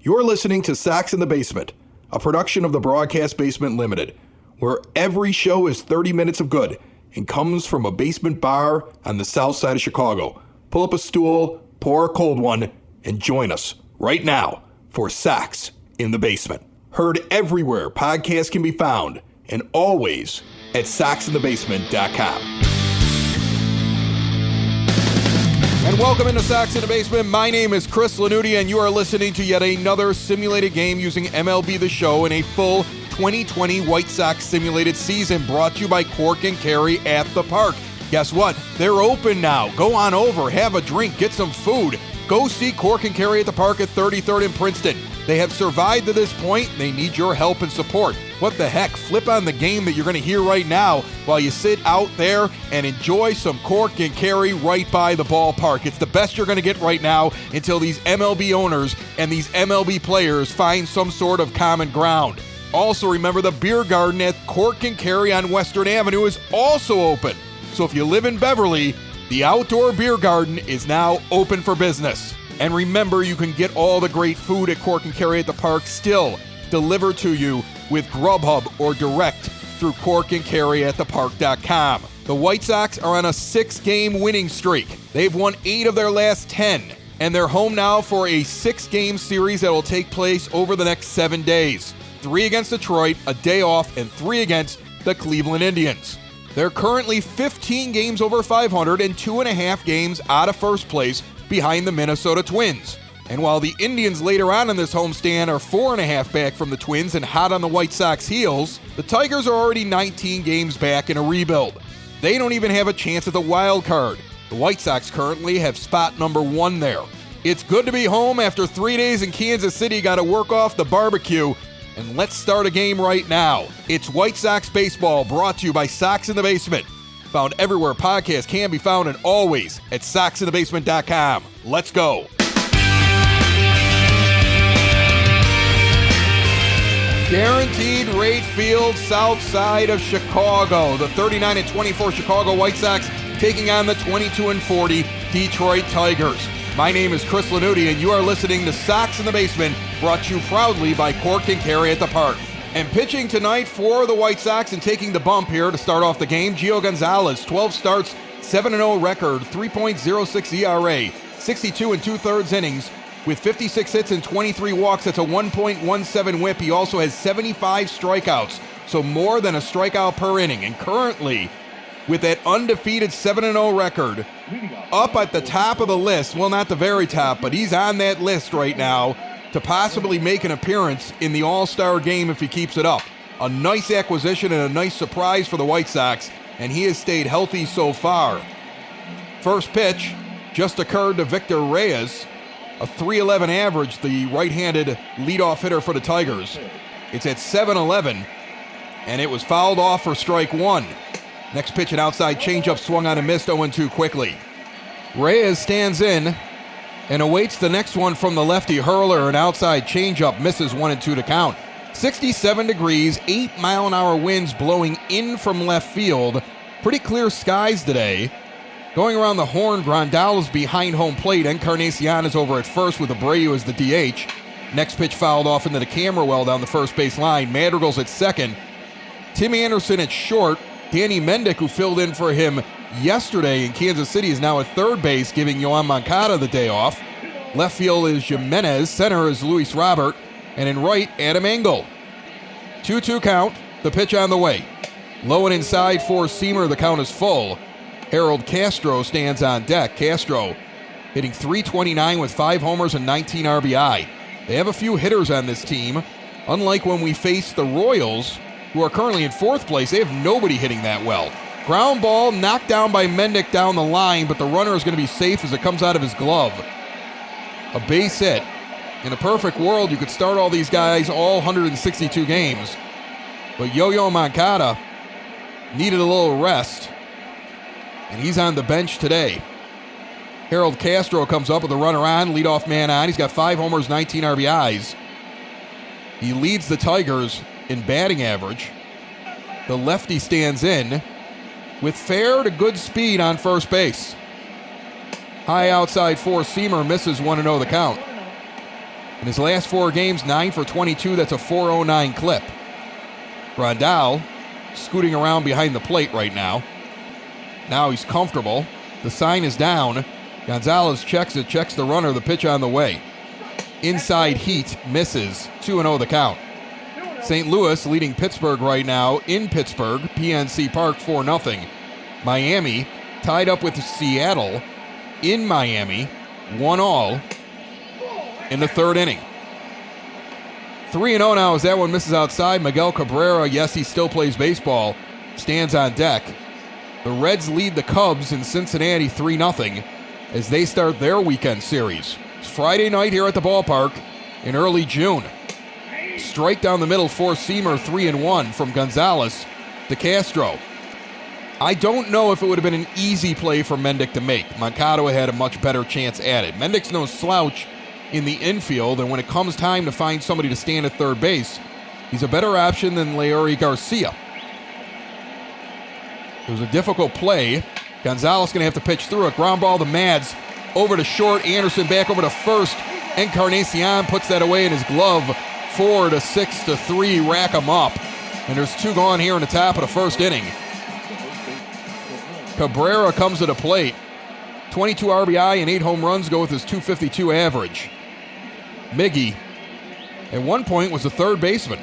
You're listening to Sox in the Basement, a production of the Broadcast Basement Limited, where every show is 30 minutes of good and comes from a basement bar on the south side of Chicago. Pull up a stool, pour a cold one, and join us right now for Sox in the Basement. Heard everywhere podcasts can be found, and always at soxinthebasement.com. And welcome into Sox in the Basement. My name is Chris Lanuti, and you are listening to yet another simulated game using MLB The Show in a full 2020 White Sox simulated season, brought to you by Cork and Kerry at the Park. Guess what? They're open now. Go on over, have a drink, get some food. Go see Cork and Kerry at the Park at 33rd and Princeton. They have survived to this point. They need your help and support. What the heck? Flip on the game that you're going to hear right now while you sit out there and enjoy some Cork and Kerry right by the ballpark. It's the best you're going to get right now until these MLB owners and these MLB players find some sort of common ground. Also remember, the beer garden at Cork and Kerry on Western Avenue is also open. So if you live in Beverly, the outdoor beer garden is now open for business. And remember, you can get all the great food at Cork and Kerry at the Park still delivered to you with Grubhub or direct through corkandkerryatthepark.com. The White Sox are on a 6-game winning streak. They've won 8 of their last 10, and they're home now for a 6-game series that will take place over the next 7 days. 3 against Detroit, a day off, and 3 against the Cleveland Indians. They're currently 15 games over 500 and 2.5 games out of first place behind the Minnesota Twins. And while the Indians later on in this homestand are 4.5 back from the Twins and hot on the White Sox heels, the Tigers are already 19 games back in a rebuild. They don't even have a chance at the wild card. The White Sox currently have spot number 1 there. It's good to be home after 3 days in Kansas City. Got to work off the barbecue. And let's start a game right now. It's White Sox baseball, brought to you by Sox in the Basement. Found everywhere podcasts can be found, and always at soxinthebasement.com. Let's go. Guaranteed rate field, south side of Chicago. The 39-24 Chicago White Sox taking on the 22-40 Detroit Tigers. My name is Chris Lanuti, and you are listening to Sox in the Basement, brought to you proudly by Cork and Kerry at the Park. And pitching tonight for the White Sox and taking the bump here to start off the game, Gio Gonzalez, 12 starts, 7-0 record, 3.06 ERA, 62 2/3 innings, with 56 hits and 23 walks. That's a 1.17 whip. He also has 75 strikeouts, so more than a strikeout per inning. And currently, with that undefeated 7-0 record, up at the top of the list, well, not the very top, but he's on that list right now to possibly make an appearance in the All-Star game if he keeps it up. A nice acquisition and a nice surprise for the White Sox, and he has stayed healthy so far. First pitch just occurred to Victor Reyes, a .311 average, the right-handed leadoff hitter for the Tigers. It's at 7-11, and it was fouled off for strike 1. Next pitch, an outside changeup swung on and missed 0-2 quickly. Reyes stands in and awaits the next one from the lefty hurler. An outside changeup misses 1-2 to count. 67 degrees, 8-mile-an-hour winds blowing in from left field. Pretty clear skies today. Going around the horn, Grandal is behind home plate. Encarnacion is over at first with Abreu as the DH. Next pitch fouled off into the camera well down the first base line. Madrigal's at second. Tim Anderson at short. Danny Mendick, who filled in for him yesterday in Kansas City, is now at third base, giving Yoan Moncada the day off. Left field is Jimenez. Center is Luis Robert. And in right, Adam Engel. 2-2 count. The pitch on the way. Low and inside for Seamer. The count is full. Harold Castro stands on deck. Castro hitting .329 with 5 homers and 19 RBI. They have a few hitters on this team. Unlike when we faced the Royals, who are currently in 4th place, they have nobody hitting that well. Ground ball knocked down by Mendick down the line, but the runner is going to be safe as it comes out of his glove. A base hit. In a perfect world, you could start all these guys all 162 games. But Yo-Yo Moncada needed a little rest, and he's on the bench today. Harold Castro comes up with a runner on, leadoff man on. He's got 5 homers, 19 RBIs. He leads the Tigers in batting average. The lefty stands in with fair to good speed on first base. High outside for Seamer, misses 1-0 the count. In his last 4 games, 9 for 22. That's a .409 clip. Grandal scooting around behind the plate right now. Now he's comfortable. The sign is down. Gonzalez checks it, checks the runner, the pitch on the way. Inside heat, misses. 2-0 the count. St. Louis leading Pittsburgh right now in Pittsburgh, PNC Park 4-0. Miami tied up with Seattle in Miami, 1-all in the 3rd inning. 3-0 now as that one misses outside. Miguel Cabrera, yes, he still plays baseball, stands on deck. The Reds lead the Cubs in Cincinnati 3-0 as they start their weekend series. It's Friday night here at the ballpark in early June. Strike down the middle, 4-seamer, 3-1 from Gonzalez to Castro. I don't know if it would have been an easy play for Mendick to make. Moncada had a much better chance at it. Mendick's no slouch in the infield, and when it comes time to find somebody to stand at third base, he's a better option than Leury Garcia. It was a difficult play. Gonzalez going to have to pitch through it. Ground ball to Mads. Over to short. Anderson back over to first. Encarnacion puts that away in his glove. 4-6-3. Rack him up. And there's 2 gone here in the top of the 1st inning. Cabrera comes to the plate. 22 RBI and 8 home runs go with his .252 average. Miggy, at one point, was a third baseman.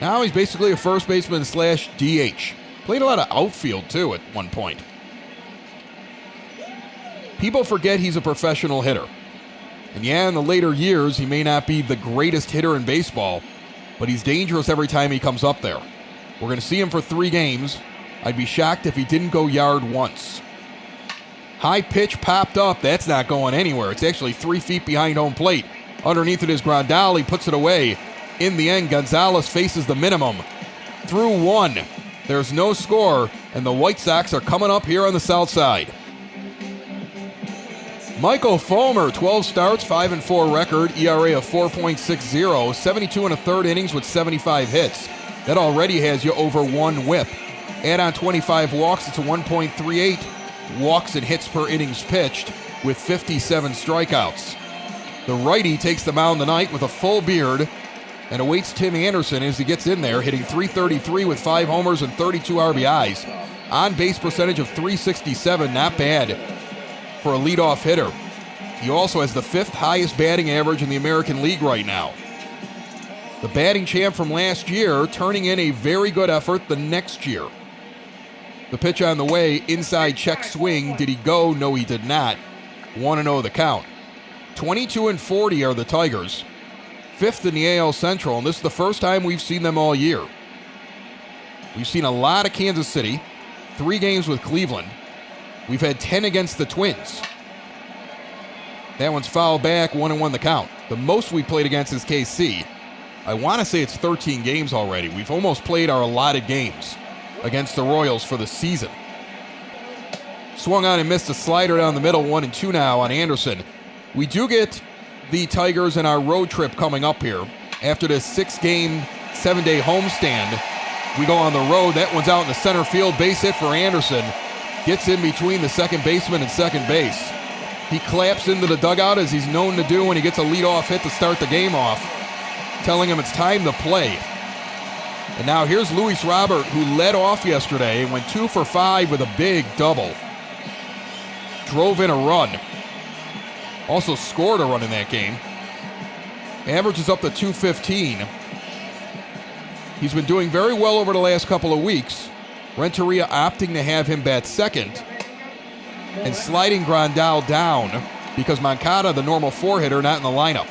Now he's basically a first baseman / DH. Played a lot of outfield, too, at one point. People forget he's a professional hitter. And yeah, in the later years, he may not be the greatest hitter in baseball, but he's dangerous every time he comes up there. We're going to see him for 3 games. I'd be shocked if he didn't go yard once. High pitch popped up. That's not going anywhere. It's actually 3 feet behind home plate. Underneath it is Grandal. He puts it away. In the end, Gonzalez faces the minimum. Through 1. There's no score, and the White Sox are coming up here on the south side. Michael Fulmer, 12 starts, 5-4 record, ERA of 4.60, 72 and a third innings with 75 hits. That already has you over 1 whip. Add on 25 walks, it's a 1.38 walks and hits per innings pitched with 57 strikeouts. The righty takes the mound tonight with a full beard and awaits Tim Anderson as he gets in there, hitting .333 with 5 homers and 32 RBIs. On-base percentage of .367, not bad for a leadoff hitter. He also has the 5th highest batting average in the American League right now. The batting champ from last year turning in a very good effort the next year. The pitch on the way, inside check swing. Did he go? No, he did not. 1-0 the count. 22-40 are the Tigers. 5th in the AL Central, and this is the first time we've seen them all year. We've seen a lot of Kansas City, 3 games with Cleveland. We've had 10 against the Twins. That one's fouled back, 1-1 the count. The most we played against is KC. I want to say it's 13 games already. We've almost played our allotted games against the Royals for the season. Swung on and missed a slider down the middle, 1-2 now on Anderson. We do get the Tigers in our road trip coming up here. After this 6-game, 7-day homestand, we go on the road. That one's out in the center field. Base hit for Anderson. Gets in between the second baseman and second base. He claps into the dugout as he's known to do when he gets a leadoff hit to start the game off, telling him it's time to play. And now here's Luis Robert, who led off yesterday and went 2 for 5 with a big double. Drove in a run. Also scored a run in that game. Average is up to .215. He's been doing very well over the last couple of weeks. Renteria opting to have him bat second and sliding Grandal down because Moncada, the normal 4-hitter, not in the lineup.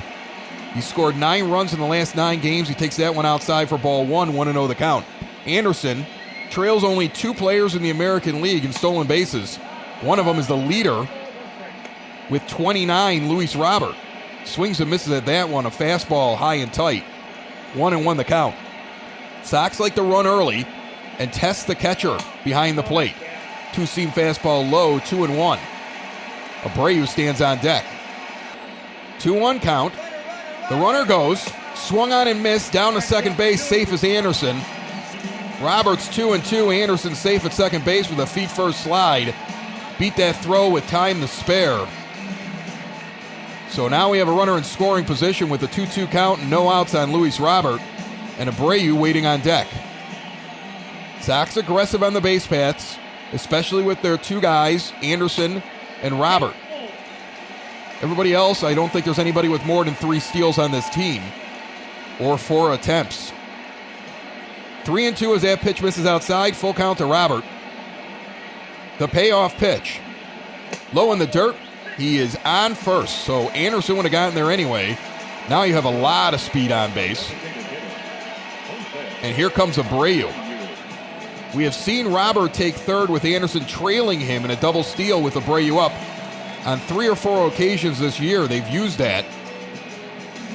He scored 9 runs in the last 9 games. He takes that one outside for ball 1, 1-0 the count. Anderson trails only 2 players in the American League in stolen bases. One of them is the leader with 29, Luis Robert. Swings and misses at that one, a fastball high and tight. 1-1 the count. Sox like to run early and test the catcher behind the plate. 2-seam fastball low, 2-1. Abreu stands on deck. 2-1 count. The runner goes, swung on and missed, down to second base, safe as Anderson. Roberts 2-2, Anderson safe at second base with a feet-first slide. Beat that throw with time to spare. So now we have a runner in scoring position with a 2-2 count and no outs on Luis Robert, and Abreu waiting on deck. Sox aggressive on the base paths, especially with their two guys, Anderson and Robert. Everybody else, I don't think there's anybody with more than 3 steals on this team, or 4 attempts. 3-2 as that pitch misses outside, full count to Robert. The payoff pitch. Low in the dirt, he is on first, so Anderson would have gotten there anyway. Now you have a lot of speed on base. And here comes Abreu. We have seen Robert take third with Anderson trailing him in a double steal with Abreu up. On 3 or 4 occasions this year, they've used that.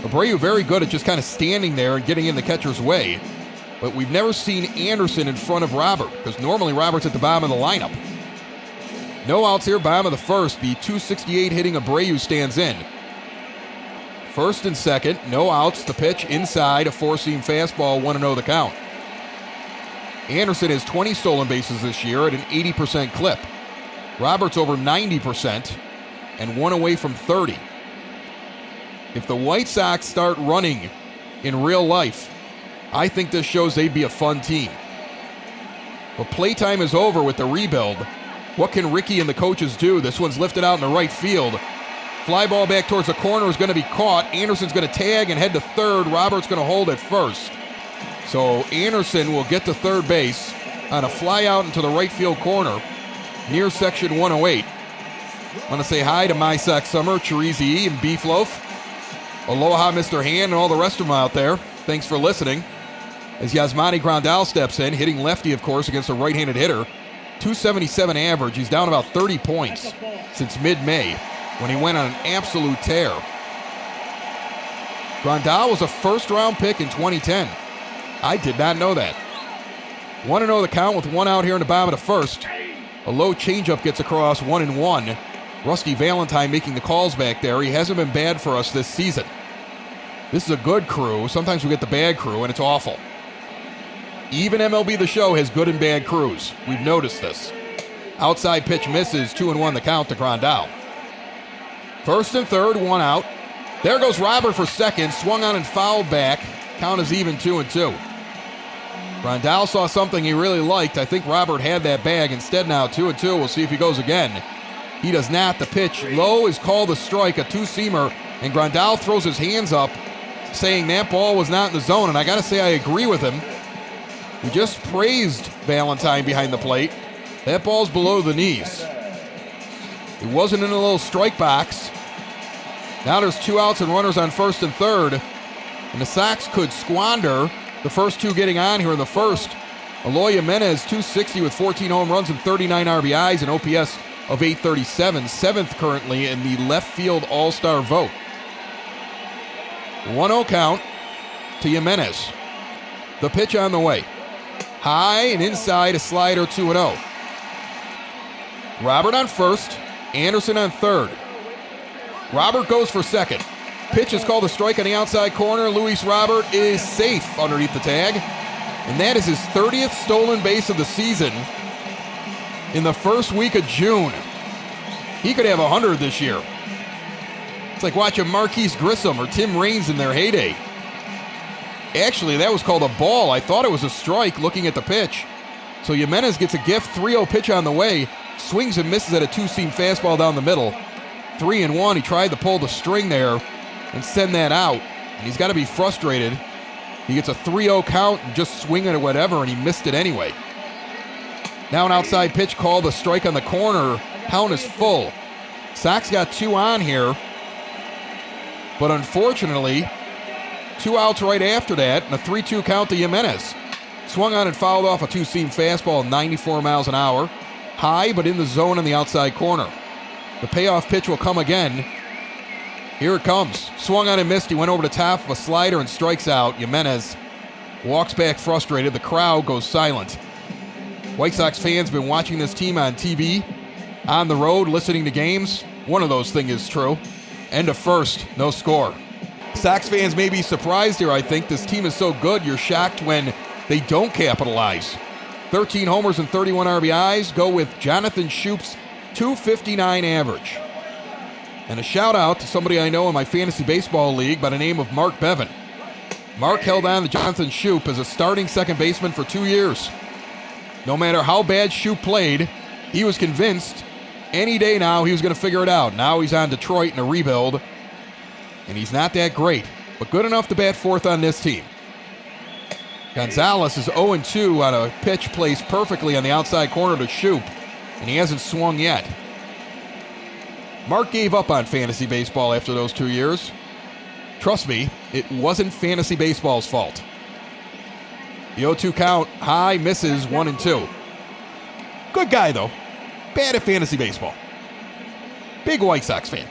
Abreu very good at just kind of standing there and getting in the catcher's way. But we've never seen Anderson in front of Robert, because normally Robert's at the bottom of the lineup. No outs here, bottom of the first. The .268 hitting Abreu stands in. First and second, no outs. The pitch inside, a 4-seam fastball, 1-0 the count. Anderson has 20 stolen bases this year at an 80% clip. Robert's over 90% and 1 away from 30. If the White Sox start running in real life, I think this shows they'd be a fun team. But playtime is over with the rebuild. What can Ricky and the coaches do? This one's lifted out in the right field. Fly ball back towards the corner is going to be caught. Anderson's going to tag and head to third. Robert's going to hold at first. So Anderson will get to third base on a fly out into the right field corner near section 108. I want to say hi to My Sox Summer, Chirizi and Beef Loaf. Aloha, Mr. Hand, and all the rest of them out there. Thanks for listening. As Yasmani Grandal steps in, hitting lefty, of course, against a right-handed hitter. .277 average. He's down about 30 points since mid-May when he went on an absolute tear. Grandal was a first-round pick in 2010. I did not know that. 1-0 the count with 1 out here in the bottom of the first. A low changeup gets across 1-1. Rusty Valentine making the calls back there. He hasn't been bad for us this season. This is a good crew. Sometimes we get the bad crew, and it's awful. Even MLB The Show has good and bad crews. We've noticed this. Outside pitch misses, 2-1 the count to Grandal. First and third, 1 out. There goes Robert for second. Swung on and fouled back. Count is even 2-2. Grandal saw something he really liked. I think Robert had that bag. Instead now 2-2. We'll see if he goes again. He does not. The pitch low is called a strike, a 2-seamer, and Grandal throws his hands up saying that ball was not in the zone, and I got to say I agree with him. We just praised Valentine behind the plate. That ball's below the knees. It wasn't in a little strike box. Now there's 2 outs and runners on first and third, and the Sox could squander the first 2 getting on here in the first. Eloy Jimenez, .260 with 14 home runs and 39 RBIs, and OPS of 837, 7th currently in the left field all-star vote. 1-0 count to Jimenez. The pitch on the way. High and inside, a slider, 2-0. Robert on first, Anderson on third. Robert goes for second. Pitch is called a strike on the outside corner. Luis Robert is safe underneath the tag. And that is his 30th stolen base of the season in the first week of June. He could have 100 this year. It's like watching Marquise Grissom or Tim Raines in their heyday. Actually, that was called a ball. I thought it was a strike looking at the pitch. So Jimenez gets a gift, 3-0 pitch on the way, swings and misses at a 2-seam fastball down the middle. 3-1, he tried to pull the string there and send that out. And he's got to be frustrated. He gets a 3-0 count and just swinging at whatever, and he missed it anyway. Now an outside pitch called a strike on the corner. Count is full. Sox got 2 on here. But unfortunately, 2 outs right after that, and a 3-2 count to Jimenez. Swung on and fouled off a 2-seam fastball, 94 miles an hour. High, but in the zone on the outside corner. The payoff pitch will come again. Here it comes. Swung on and missed. He went over the top of a slider and strikes out. Jimenez walks back frustrated. The crowd goes silent. White Sox fans been watching this team on TV, on the road, listening to games. One of those things is true. End of first, no score. Sox fans may be surprised here, I think. This team is so good, you're shocked when they don't capitalize. 13 homers and 31 RBIs. Go with Jonathan Schoop's .259 average. And a shout out to somebody I know in my fantasy baseball league by the name of Mark Bevan. Mark held on to Jonathan Schoop as a starting second baseman for 2 years. No matter how bad Schoop played, he was convinced any day now he was going to figure it out. Now he's on Detroit in a rebuild, and he's not that great, but good enough to bat fourth on this team. Gonzalez is 0-2 on a pitch placed perfectly on the outside corner to Schoop, and he hasn't swung yet. Mark gave up on fantasy baseball after those 2 years. Trust me, it wasn't fantasy baseball's fault. The 0-2 count, high, misses, 1-2. Good guy, though. Bad at fantasy baseball. Big White Sox fan.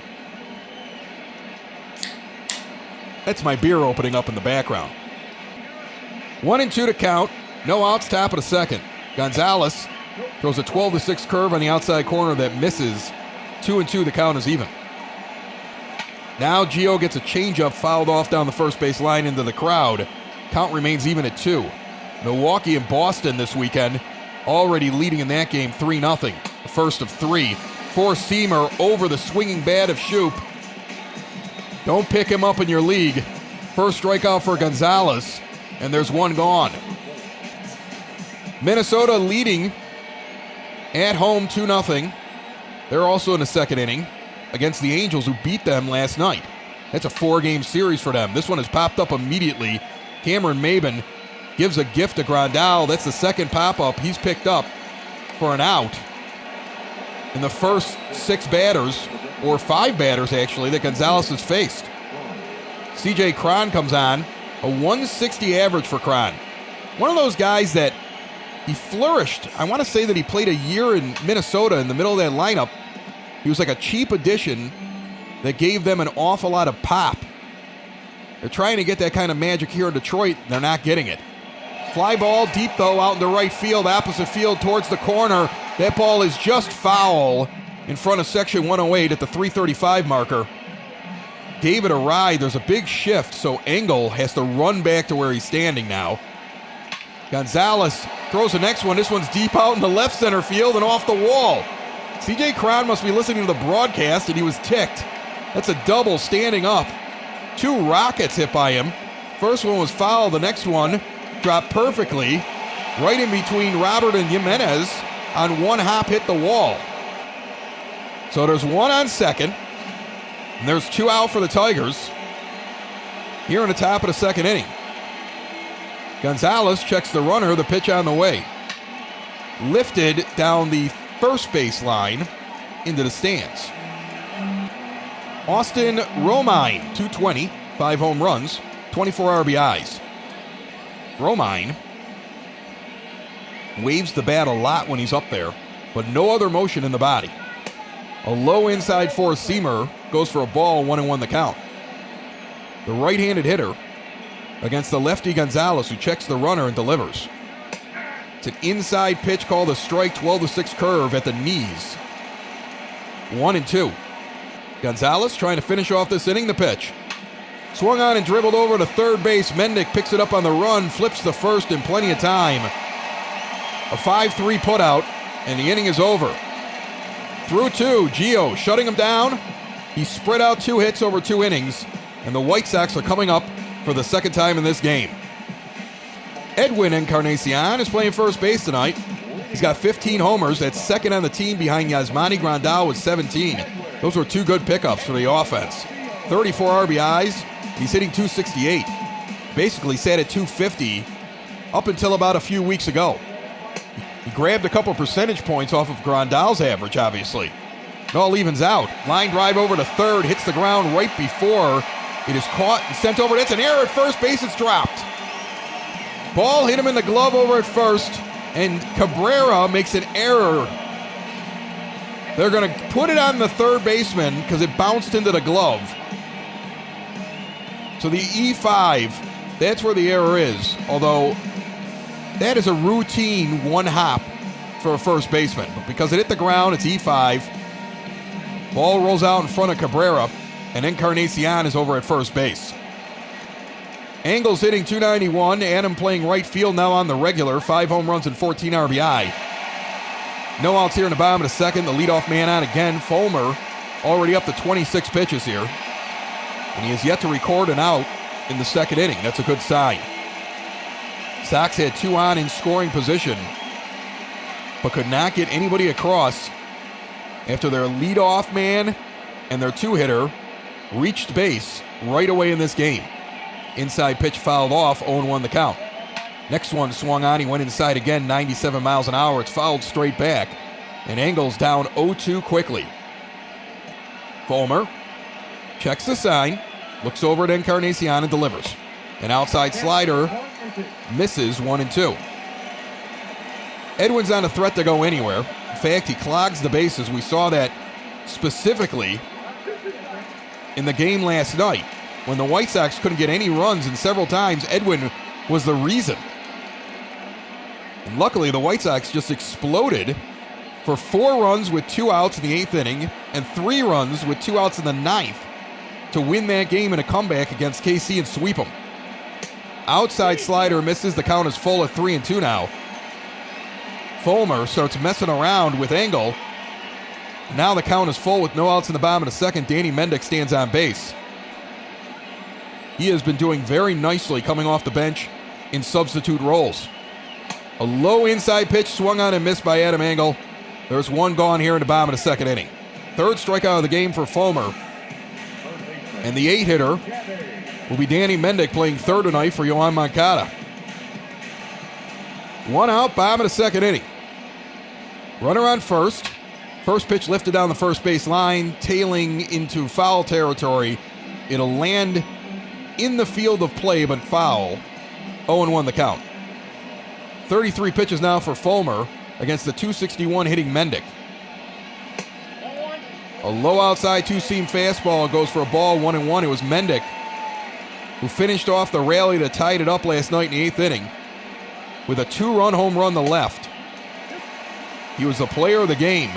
That's my beer opening up in the background. 1-2 to count. No outs, top of the second. Gonzalez throws a 12-6 curve on the outside corner that misses. 2-2, the count is even. Now Gio gets a changeup fouled off down the first base line into the crowd. Count remains even at 2. Milwaukee and Boston this weekend already leading in that game 3-0. The first of 3. Four-seamer over the swinging bat of Schoop. Don't pick him up in your league. First strikeout for Gonzalez, and there's one gone. Minnesota leading at home 2-0. They're also in the second inning against the Angels, who beat them last night. That's a 4-game series for them. This one has popped up immediately. Cameron Maybin gives a gift to Grandal. That's the second pop-up he's picked up for an out in the first 6 batters, or 5 batters actually, that Gonzalez has faced. CJ Cron comes on, a 160 average for Cron. One of those guys that he flourished. I want to say that he played a year in Minnesota in the middle of that lineup. He was like a cheap addition that gave them an awful lot of pop. They're trying to get that kind of magic here in Detroit. They're not getting it. Fly ball deep, though, out into right field, opposite field towards the corner. That ball is just foul in front of section 108 at the 335 marker. Gave it a ride. There's a big shift, so Engel has to run back to where he's standing now. Gonzalez throws the next one. This one's deep out in the left center field and off the wall. CJ Cron must be listening to the broadcast, and he was ticked. That's a double standing up. 2 rockets hit by him. First one was foul. The next one dropped perfectly right in between Robert and Jimenez on one hop, hit the wall. So there's 1 on second, and there's 2 out for the Tigers here in the top of the second inning. Gonzalez checks the runner, the pitch on the way. Lifted down the first base line into the stands. Austin Romine, 220, 5 home runs, 24 RBIs. Romine waves the bat a lot when he's up there, but no other motion in the body. A low inside four-seamer goes for a ball, 1-1 the count. The right-handed hitter against the lefty Gonzalez, who checks the runner and delivers. It's an inside pitch called a strike, 12-6 curve at the knees. 1-2. Gonzalez trying to finish off this inning. The pitch. Swung on and dribbled over to third base. Mendick picks it up on the run, flips the first in plenty of time. A 5-3 putout, and the inning is over. Through 2, Gio shutting him down. He spread out 2 hits over 2 innings, and the White Sox are coming up for the second time in this game. Edwin Encarnacion is playing first base tonight. He's got 15 homers. That's second on the team behind Yasmani Grandal with 17. Those were 2 good pickups for the offense. 34 RBIs. He's hitting .268. Basically sat at .250 up until about a few weeks ago. He grabbed a couple percentage points off of Grandal's average, obviously. It all evens out. Line drive over to third. Hits the ground right before it is caught and sent over. That's an error at first base. It's dropped. Ball hit him in the glove over at first, and Cabrera makes an error. They're going to put it on the third baseman because it bounced into the glove. So the E5, that's where the error is. Although that is a routine 1 hop for a first baseman. But because it hit the ground, it's E5. Ball rolls out in front of Cabrera, and Encarnacion is over at first base. Engel's hitting .291. Adam playing right field now on the regular. 5 home runs and 14 RBI. No outs here in the bottom of the second. The leadoff man on again. Fulmer already up to 26 pitches here. And he has yet to record an out in the second inning. That's a good sign. Sox had 2 on in scoring position, but could not get anybody across after their leadoff man and their 2-hitter reached base right away in this game. Inside pitch fouled off, 0-1 the count. Next one swung on, he went inside again, 97 miles an hour. It's fouled straight back, and Engels down 0-2 quickly. Fulmer checks the sign, looks over at Encarnacion and delivers. An outside slider misses 1-2. Edwin's not a threat to go anywhere. In fact, he clogs the bases. We saw that specifically in the game last night when the White Sox couldn't get any runs, and several times Edwin was the reason. And luckily, the White Sox just exploded for 4 runs with 2 outs in the 8th inning and 3 runs with 2 outs in the 9th to win that game in a comeback against KC and sweep them. Outside slider misses. The count is full at 3-2 now. Fulmer starts messing around with Engel. Now the count is full with no outs in the bottom of the second. Danny Mendick stands on base. He has been doing very nicely coming off the bench in substitute roles. A low inside pitch swung on and missed by Adam Engel. There's 1 gone here in the bottom of the second inning. 3rd strikeout of the game for Fulmer. And the 8-hitter will be Danny Mendick, playing 3rd tonight for Yoan Moncada. 1 out, bottom of the second inning. Runner on first. First pitch lifted down the first base line, tailing into foul territory. It'll land in the field of play, but foul. 0-1 the count. 33 pitches now for Fulmer against the .261 hitting Mendick. A low outside 2-seam fastball goes for a ball, 1-1. It was Mendick who finished off the rally that tied it up last night in the 8th inning with a 2-run home run to left. He was the player of the game,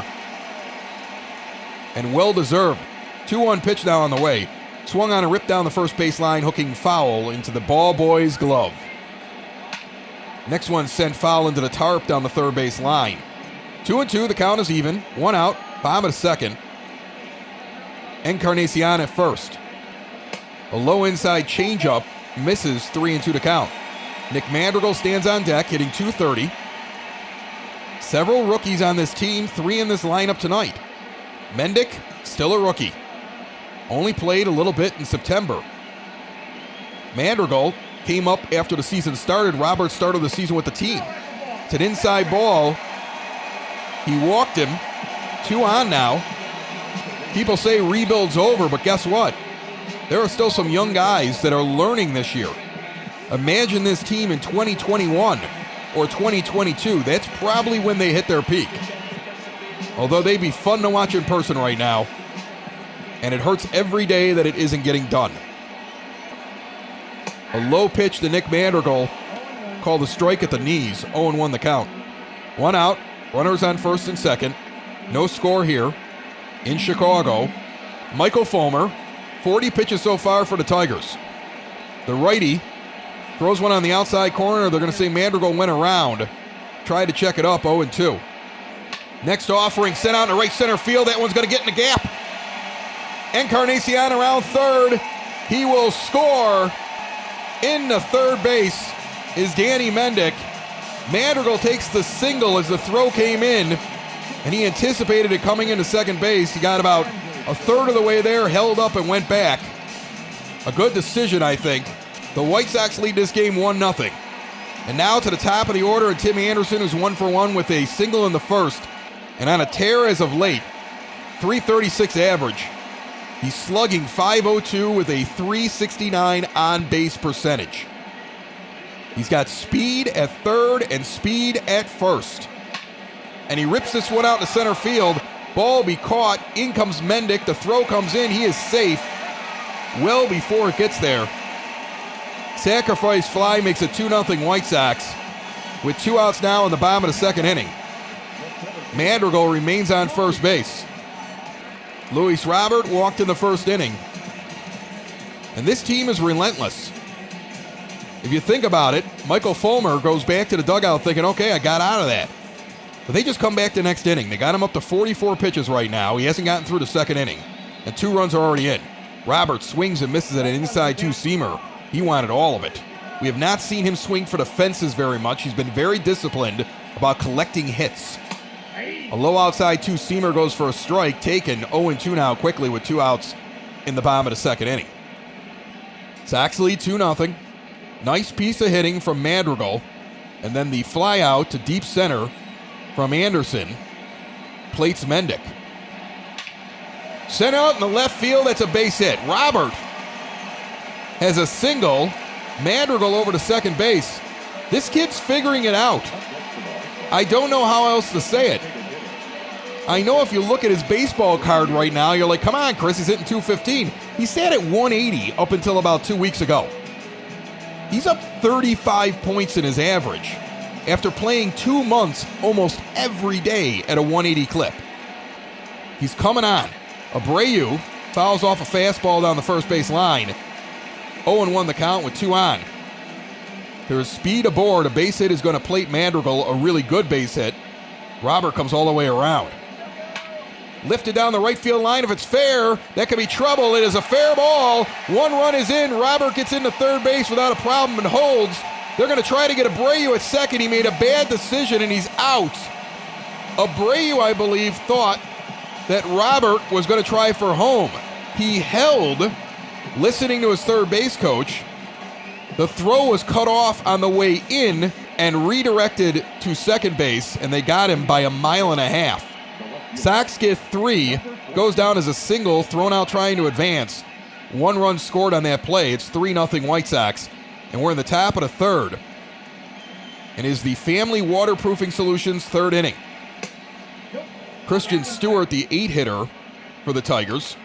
and well-deserved. 2-1 pitch now on the way. Swung on and ripped down the first base line, hooking foul into the ball boy's glove. Next one sent foul into the tarp down the third base line. 2-2, the count is even. 1 out, bottom of the second. Encarnacion at first. A low inside changeup misses, 3-2 to count. Nick Madrigal stands on deck, hitting .230. Several rookies on this team, 3 in this lineup tonight. Mendick, still a rookie. Only played a little bit in September. Madrigal came up after the season started. Roberts started the season with the team. It's an inside ball. He walked him. 2 on now. People say rebuild's over, but guess what? There are still some young guys that are learning this year. Imagine this team in 2021 or 2022. That's probably when they hit their peak. Although they'd be fun to watch in person right now. And it hurts every day that it isn't getting done. A low pitch to Nick Madrigal, called a strike at the knees. 0-1 the count. 1 out, runners on first and second. No score here in Chicago. Michael Fulmer, 40 pitches so far for the Tigers. The righty throws one on the outside corner. They're going to say Madrigal went around. Tried to check it up, 0-2. Next offering sent out to right center field. That one's going to get in the gap. Encarnacion around third. He will score. In the third base is Danny Mendick. Madrigal takes the single as the throw came in, and he anticipated it coming into second base. He got about a third of the way there, held up, and went back. A good decision, I think. The White Sox lead this game 1-0. And now to the top of the order, and Tim Anderson, who's 1 for 1 with a single in the first, and on a tear as of late. 336 average. He's slugging .502 with a .369 on-base percentage. He's got speed at third and speed at first. And he rips this one out to center field. Ball be caught. In comes Mendick. The throw comes in. He is safe well before it gets there. Sacrifice fly makes it 2-0 White Sox with 2 outs now in the bottom of the second inning. Madrigal remains on first base. Luis Robert walked in the first inning. And this team is relentless. If you think about it, Michael Fulmer goes back to the dugout thinking, okay, I got out of that. But they just come back the next inning. They got him up to 44 pitches right now. He hasn't gotten through the second inning. and 2 runs are already in. Robert swings and misses at an inside two-seamer. He wanted all of it. We have not seen him swing for the fences very much. He's been very disciplined about collecting hits. A low outside two-seamer goes for a strike, taken 0-2 now quickly with 2 outs in the bottom of the second inning. Sox lead 2-0. Nice piece of hitting from Madrigal, and then the fly out to deep center from Anderson plates Mendick. Sent out in the left field, that's a base hit. Robert has a single. Madrigal over to second base. This kid's figuring it out. I don't know how else to say it. I know if you look at his baseball card right now, you're like, come on, Chris, he's hitting 215. He sat at 180 up until about 2 weeks ago. He's up 35 points in his average after playing 2 months almost every day at a 180 clip. He's coming on. Abreu fouls off a fastball down the first base line. 0-1 the count with 2 on. There's speed aboard. A base hit is going to plate Madrigal, a really good base hit. Robert comes all the way around. Lifted down the right field line. If it's fair, that could be trouble. It is a fair ball. 1 run is in. Robert gets into third base without a problem and holds. They're going to try to get Abreu at second. He made a bad decision and he's out. Abreu, I believe, thought that Robert was going to try for home. He held, listening to his third base coach. The throw was cut off on the way in and redirected to second base, and they got him by 1.5 miles. Sox get 3, goes down as a single, thrown out trying to advance. 1 run scored on that play. It's 3-0 White Sox, and we're in the top of the third. And is the Family Waterproofing Solutions third inning. Christian Stewart, the 8-hitter for the Tigers,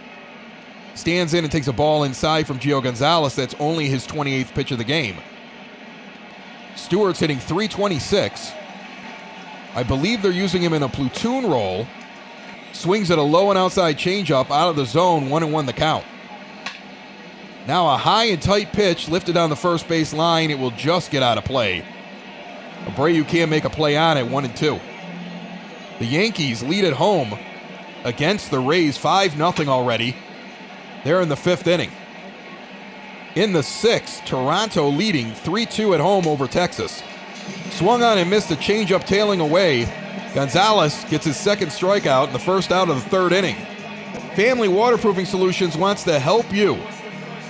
stands in and takes a ball inside from Gio Gonzalez. That's only his 28th pitch of the game. Stewart's hitting .326. I believe they're using him in a platoon role. Swings at a low and outside changeup out of the zone, 1-1 the count. Now a high and tight pitch lifted on the first base line. It will just get out of play. Abreu can't make a play on it, 1-2. The Yankees lead at home against the Rays, 5-0 already. They're in the 5th inning. In the 6th, Toronto leading 3-2 at home over Texas. Swung on and missed a changeup tailing away. Gonzalez gets his second strikeout in the first out of the 3rd inning. Family Waterproofing Solutions wants to help you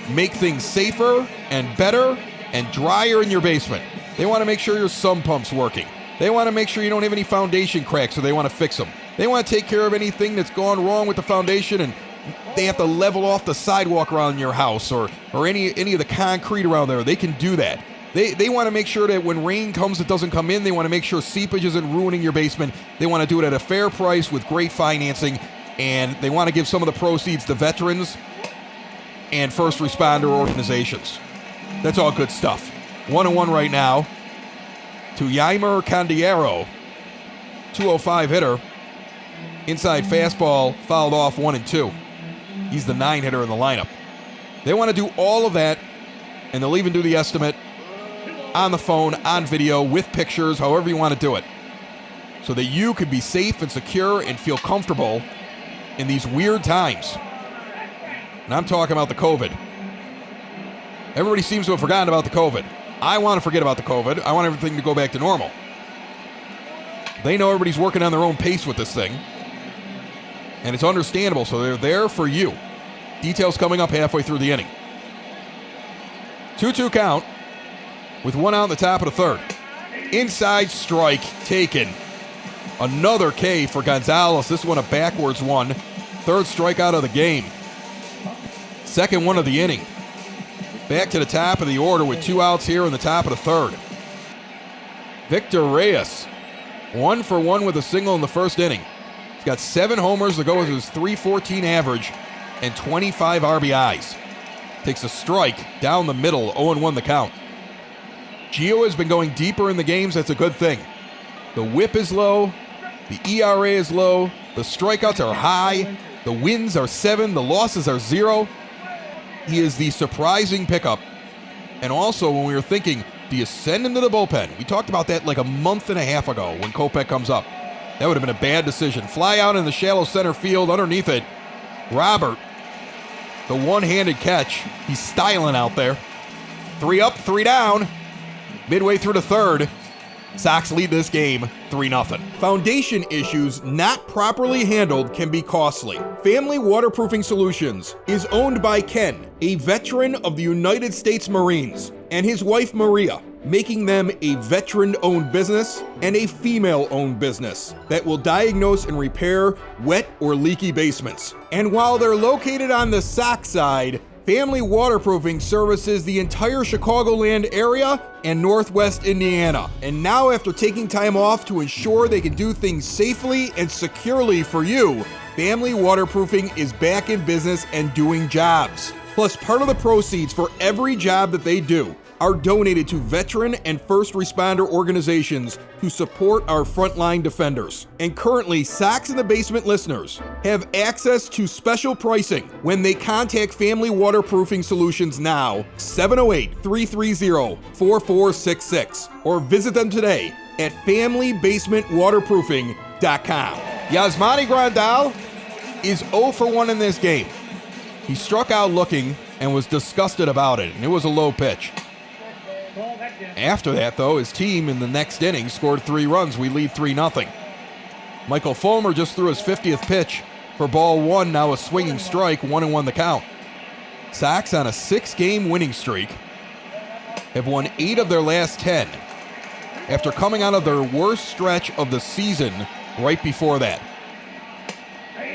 make things safer and better and drier in your basement. They want to make sure your sump pump's working. They want to make sure you don't have any foundation cracks, so they want to fix them. They want to take care of anything that's gone wrong with the foundation, and they have to level off the sidewalk around your house or any of the concrete around there. They can do that. They want to make sure that when rain comes, it doesn't come in. They want to make sure seepage isn't ruining your basement. They want to do it at a fair price with great financing, and they want to give some of the proceeds to veterans and first responder organizations. That's all good stuff. 1-1 right now to Yeimer Candiero, 205 hitter. Inside fastball fouled off, 1-2. He's the 9-hitter in the lineup. They want to do all of that, and they'll even do the estimate on the phone, on video, with pictures, however you want to do it, so that you can be safe and secure and feel comfortable in these weird times. And I'm talking about the COVID. Everybody seems to have forgotten about the COVID. I want to forget about the COVID. I want everything to go back to normal. They know everybody's working on their own pace with this thing, and it's understandable, so they're there for you. Details coming up halfway through the inning. 2-2 count with 1 out in the top of the 3rd. Inside strike taken. Another K for Gonzalez. This one a backwards one. 3rd strikeout of the game. 2nd one of the inning. Back to the top of the order with 2 outs here in the top of the 3rd. Victor Reyes, 1 for 1 with a single in the 1st inning. He's got 7 homers to go with his .314 average and 25 RBIs. Takes a strike down the middle, 0-1 the count. Gio has been going deeper in the games. That's a good thing. The whip is low. The ERA is low. The strikeouts are high. The wins are 7. The losses are 0. He is the surprising pickup. And also, when we were thinking, do you send him to the bullpen? We talked about that like a month and a half ago when Kopech comes up. That would have been a bad decision. Fly out in the shallow center field underneath it. Robert The one-handed catch. He's styling out there. 3 up, 3 down. Midway through the third, Sox lead this game 3-0. Foundation issues not properly handled can be costly. Family Waterproofing Solutions is owned by Ken, a veteran of the United States Marines, and his wife Maria, making them a veteran-owned business and a female-owned business that will diagnose and repair wet or leaky basements. And while they're located on the Sox side, Family Waterproofing services the entire Chicagoland area and Northwest Indiana. And now, after taking time off to ensure they can do things safely and securely for you, Family Waterproofing is back in business and doing jobs. Plus, part of the proceeds for every job that they do are donated to veteran and first responder organizations who support our frontline defenders. And currently, Sox in the Basement listeners have access to special pricing when they contact Family Waterproofing Solutions now, 708-330-4466, or visit them today at FamilyBasementWaterproofing.com. Yasmani Grandal is 0 for 1 in this game. He struck out looking and was disgusted about it, and it was a low pitch. After that, though, his team in the next inning scored 3 runs. We lead 3-0. Michael Fulmer just threw his 50th pitch for ball 1, now a swinging strike, 1-1 the count. Sox on a 6-game winning streak have won 8 of their last 10 after coming out of their worst stretch of the season right before that.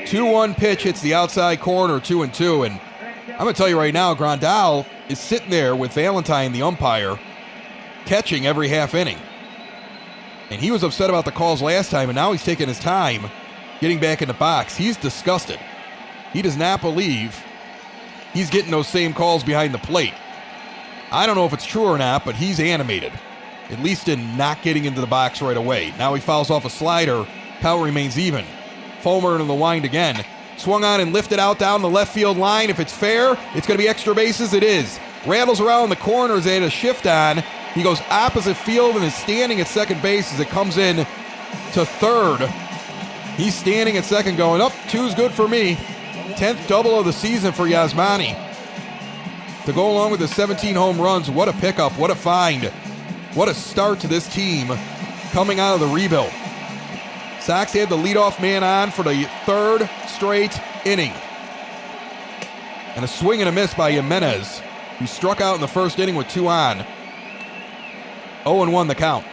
2-1 pitch hits the outside corner, 2-2, and I'm going to tell you right now, Grandal is sitting there with Valentine, the umpire, catching every half inning. And he was upset about the calls last time, and now he's taking his time getting back in the box. He's disgusted. He does not believe he's getting those same calls behind the plate. I don't know if it's true or not, but he's animated, at least in not getting into the box right away. Now he fouls off a slider. Count remains even. Fulmer into the wind again. Swung on and lifted out down the left field line. If it's fair, it's going to be extra bases. It is. Rattles around the corners. They had a shift on. He goes opposite field and is standing at second base as it comes in to third. He's standing at second going, up, 2's good for me. 10th double of the season for Yasmani. To go along with the 17 home runs, what a pickup, what a find. What a start to this team coming out of the rebuild. Sox had the leadoff man on for the 3rd straight inning. And a swing and a miss by Jimenez, who struck out in the first inning with 2 on. 0-1 the count.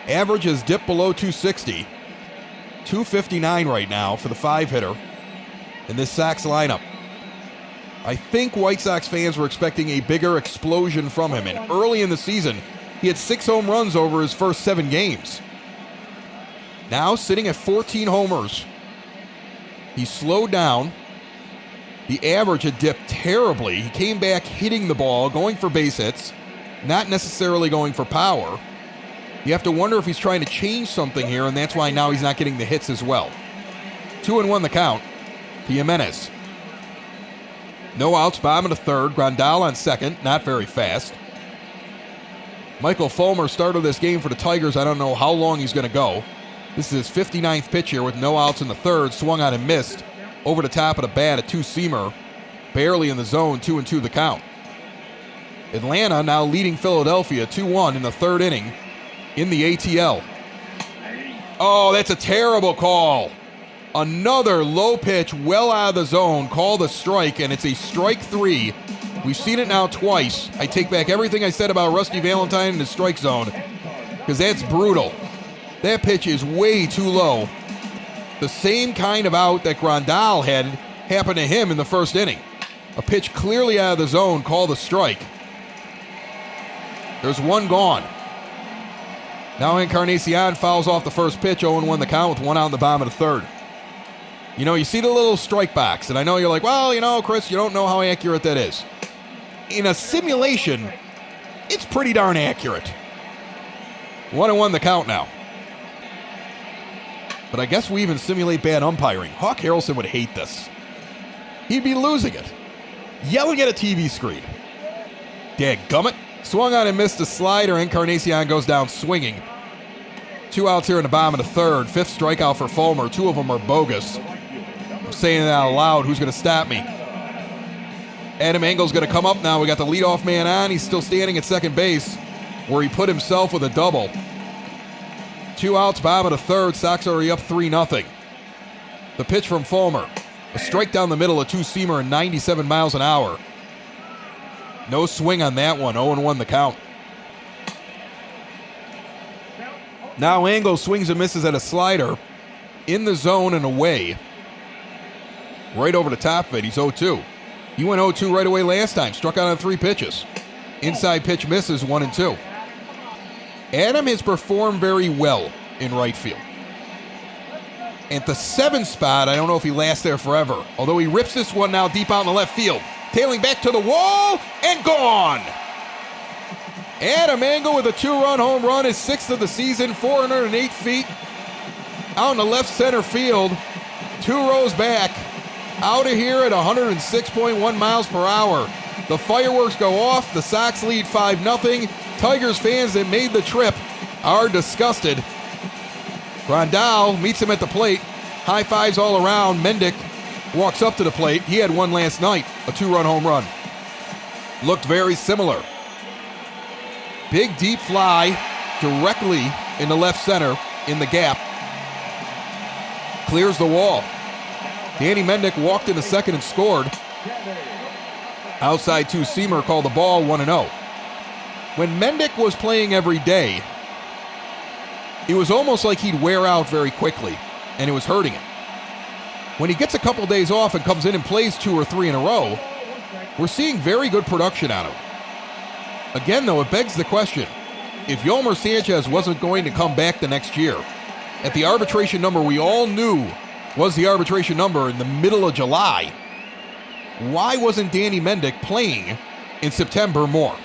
Average has dipped below 260. 259 right now for the 5-hitter in this Sox lineup. I think White Sox fans were expecting a bigger explosion from him. And early in the season, he had 6 home runs over his first 7 games. Now sitting at 14 homers. He slowed down. The average had dipped terribly. He came back hitting the ball, going for base hits, not necessarily going for power. You have to wonder if he's trying to change something here, and that's why now he's not getting the hits as well. 2-1 the count to Jimenez. No outs, bottom of the 3rd. Grandal on second, not very fast. Michael Fulmer started this game for the Tigers. I don't know how long he's going to go. This is his 59th pitch here with no outs in the 3rd. Swung on and missed over the top of the bat, a 2-seamer. Barely in the zone, 2-2 the count. Atlanta now leading Philadelphia 2-1 in the 3rd inning in the ATL. Oh, that's a terrible call. Another low pitch well out of the zone, called a strike, and it's a strike 3. We've seen it now twice. I take back everything I said about Rusty Valentine in the strike zone, because that's brutal. That pitch is way too low. The same kind of out that Grandal had happened to him in the first inning. A pitch clearly out of the zone, called a strike. There's 1 gone. Now Encarnacion fouls off the first pitch, 0-1 the count with 1 out in the bottom of the 3rd. You know, you see the little strike box, and I know you're like, well, you know, Chris, you don't know how accurate that is. In a simulation, it's pretty darn accurate. 1-1 the count now. But I guess we even simulate bad umpiring. Hawk Harrelson would hate this. He'd be losing it. Yelling at a TV screen. Dadgummit. Swung on and missed a slider. Encarnacion goes down swinging. 2 outs here in the bottom of the 3rd. 5th strikeout for Fulmer. 2 of them are bogus. I'm saying it out loud. Who's going to stop me? Adam Engel's going to come up now. We got the leadoff man on. He's still standing at second base where he put himself with a double. 2 outs, bottom of the third. Sox already up 3-0. The pitch from Fulmer. A strike down the middle, a two-seamer at 97 miles an hour. No swing on that one. 0-1 the count. Now Engel swings and misses at a slider. In the zone and away. Right over the top of it. He's 0-2. He went 0-2 right away last time. Struck out on 3 pitches. Inside pitch misses 1-2. Adam has performed very well in right field. At the 7th spot, I don't know if he lasts there forever. Although he rips this one now deep out in the left field. Tailing back to the wall and gone. Adam Engel with a 2-run home run, his 6th of the season, 408 feet. Out in the left center field. 2 rows back. Out of here at 106.1 miles per hour. The fireworks go off. The Sox lead 5-0. Tigers fans that made the trip are disgusted. Grandal meets him at the plate. High fives all around. Mendick walks up to the plate. He had one last night, a 2-run home run. Looked very similar. Big deep fly directly in the left center in the gap. Clears the wall. Danny Mendick walked into second and scored. Outside two-seamer called the ball 1-0. When Mendick was playing every day, it was almost like he'd wear out very quickly, and it was hurting him. When he gets a couple days off and comes in and plays 2 or 3 in a row, we're seeing very good production out of him. Again, though, it begs the question, if Yolmer Sanchez wasn't going to come back the next year, at the arbitration number we all knew was the arbitration number in the middle of July, why wasn't Danny Mendick playing in September more?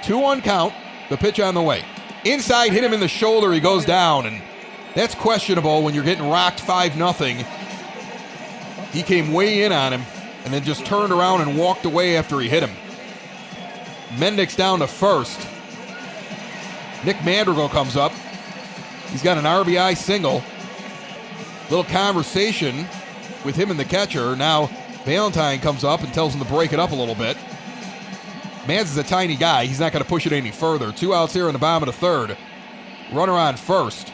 2-1 count, the pitch on the way. Inside, hit him in the shoulder, he goes down, and that's questionable when you're getting rocked 5-0. He came way in on him and then just turned around and walked away after he hit him. Mendick's down to first. Nick Madrigal comes up. He's got an RBI single. Little conversation with him and the catcher. Now Valentine comes up and tells him to break it up a little bit. Mads is a tiny guy. He's not going to push it any further. 2 outs here in the bottom of the third. Runner on first.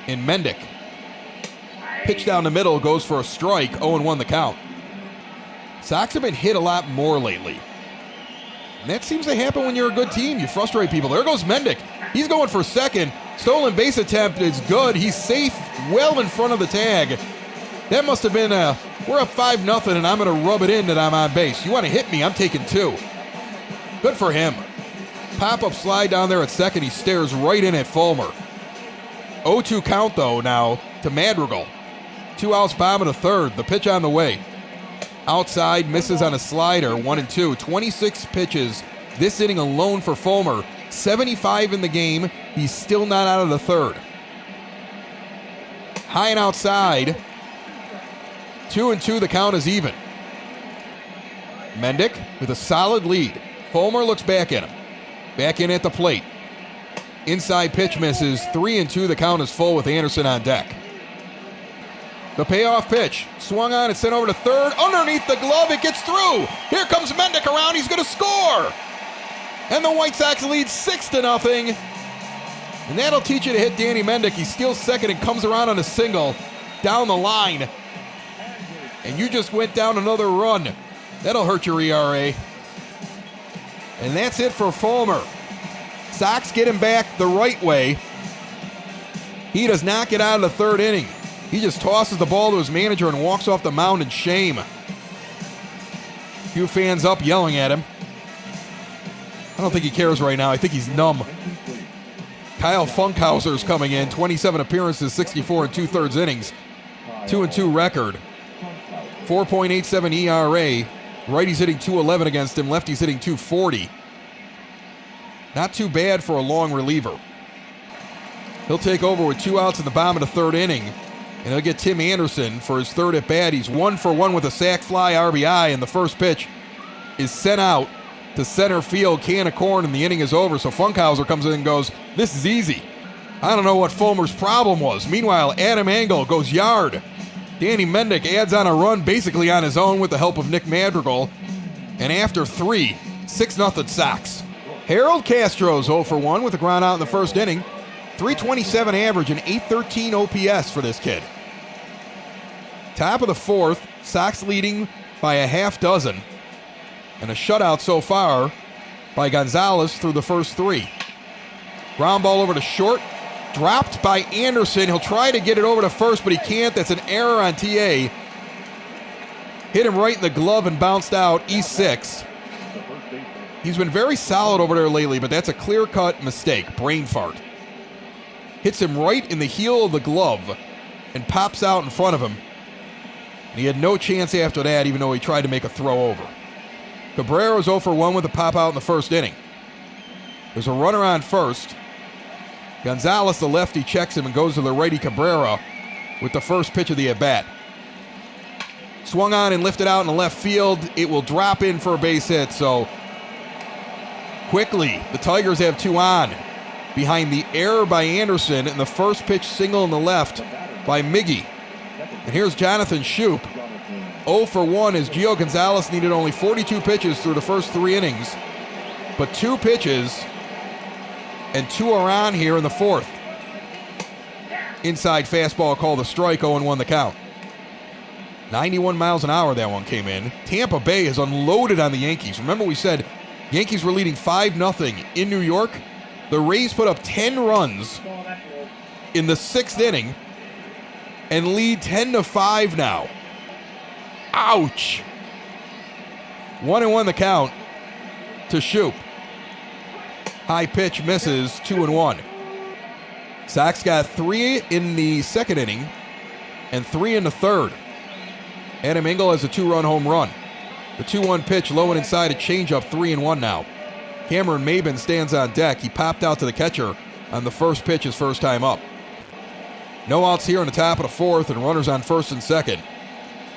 And Mendick. Pitch down the middle, goes for a strike. 0-1 the count. Sox have been hit a lot more lately. And that seems to happen when you're a good team. You frustrate people. There goes Mendick. He's going for second. Stolen base attempt is good. He's safe, well in front of the tag. That must have been we're up 5-0 and I'm going to rub it in that I'm on base. You want to hit me, I'm taking 2. Good for him. Pop-up slide down there at second. He stares right in at Fulmer. 0-2 count, though, now to Madrigal. 2 outs, bottom of the third. The pitch on the way. Outside, misses on a slider, 1-2. 26 pitches this inning alone for Fulmer. 75 in the game. He's still not out of the third. High and outside. 2-2, the count is even. Mendick with a solid lead. Fulmer looks back at him. Back in at the plate. Inside pitch misses. 3-2, the count is full with Anderson on deck. The payoff pitch. Swung on and sent over to third. Underneath the glove, it gets through. Here comes Mendick around. He's going to score. And the White Sox lead 6-0. And that'll teach you to hit Danny Mendick. He steals second and comes around on a single down the line. And you just went down another run. That'll hurt your ERA. And that's it for Fulmer. Sox get him back the right way. He does not get out of the third inning. He just tosses the ball to his manager and walks off the mound in shame. Few fans up yelling at him. I don't think he cares right now. I think he's numb. Kyle Funkhauser's coming in. 27 appearances, 64 2/3 innings. 2-2 record. 4.87 ERA. Righty's hitting .211 against him. Lefty's hitting .240. Not too bad for a long reliever. He'll take over with 2 outs in the bottom of the third inning. And he'll get Tim Anderson for his third at bat. He's 1 for 1 with a sac fly RBI. And the first pitch is sent out to center field. Can of corn, and the inning is over. So Funkhauser comes in and goes, "This is easy." I don't know what Fulmer's problem was. Meanwhile, Adam Engel goes yard. Danny Mendick adds on a run basically on his own with the help of Nick Madrigal. And after 3, 6-0 Sox. Harold Castro's 0 for 1 with a ground out in the first inning. 327 average and 813 OPS for this kid. Top of the fourth, Sox leading by a half dozen. And a shutout so far by Gonzalez through the first 3. Ground ball over to short. Dropped by Anderson. He'll try to get it over to first, but he can't. That's an error on TA. Hit him right in the glove and bounced out. E6. He's been very solid over there lately, but that's a clear-cut mistake. Brain fart. Hits him right in the heel of the glove and pops out in front of him. And he had no chance after that, even though he tried to make a throw over. Cabrera's 0 for 1 with a pop out in the first inning. There's a runner on first. Gonzalez, the lefty, checks him and goes to the righty Cabrera with the first pitch of the at-bat. Swung on and lifted out in the left field. It will drop in for a base hit, so quickly the Tigers have 2 on behind the error by Anderson and the first pitch single in the left by Miggy. And here's Jonathan Schoop. 0 for 1 as Gio Gonzalez needed only 42 pitches through the first 3 innings, but 2 pitches and 2 are on here in the fourth. Inside fastball called a strike, 0-1 the count. 91 miles an hour that one came in. Tampa Bay has unloaded on the Yankees. Remember we said Yankees were leading 5-0 in New York? The Rays put up 10 runs in the 6th inning and lead 10-5 now. Ouch. 1-1 the count to Schoop. High pitch misses, 2-1. Sox got 3 in the 2nd inning and 3 in the 3rd. Adam Engel has a 2-run home run. The 2-1 pitch low and inside, a changeup, 3-1 now. Cameron Maybin stands on deck. He popped out to the catcher on the first pitch his first time up. No outs here in the top of the fourth and runners on first and second.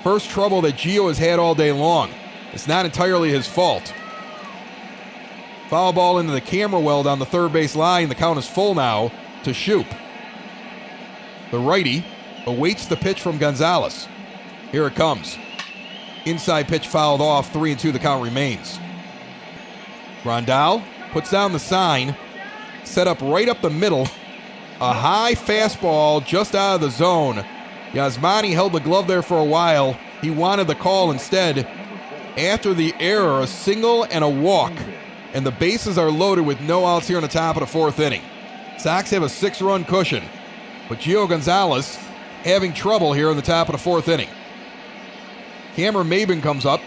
First trouble that Gio has had all day long. It's not entirely his fault. Foul ball into the camera well down the third base line. The count is full now to Schoop. The righty awaits the pitch from Gonzalez. Here it comes. Inside pitch fouled off, 3-2 the count remains. Grandal puts down the sign, set up right up the middle. A high fastball just out of the zone. Yasmani held the glove there for a while. He wanted the call instead. After the error, a single and a walk. And the bases are loaded with no outs here in the top of the fourth inning. Sox have a 6-run cushion, but Gio Gonzalez having trouble here in the top of the fourth inning. Cameron Maybin comes up,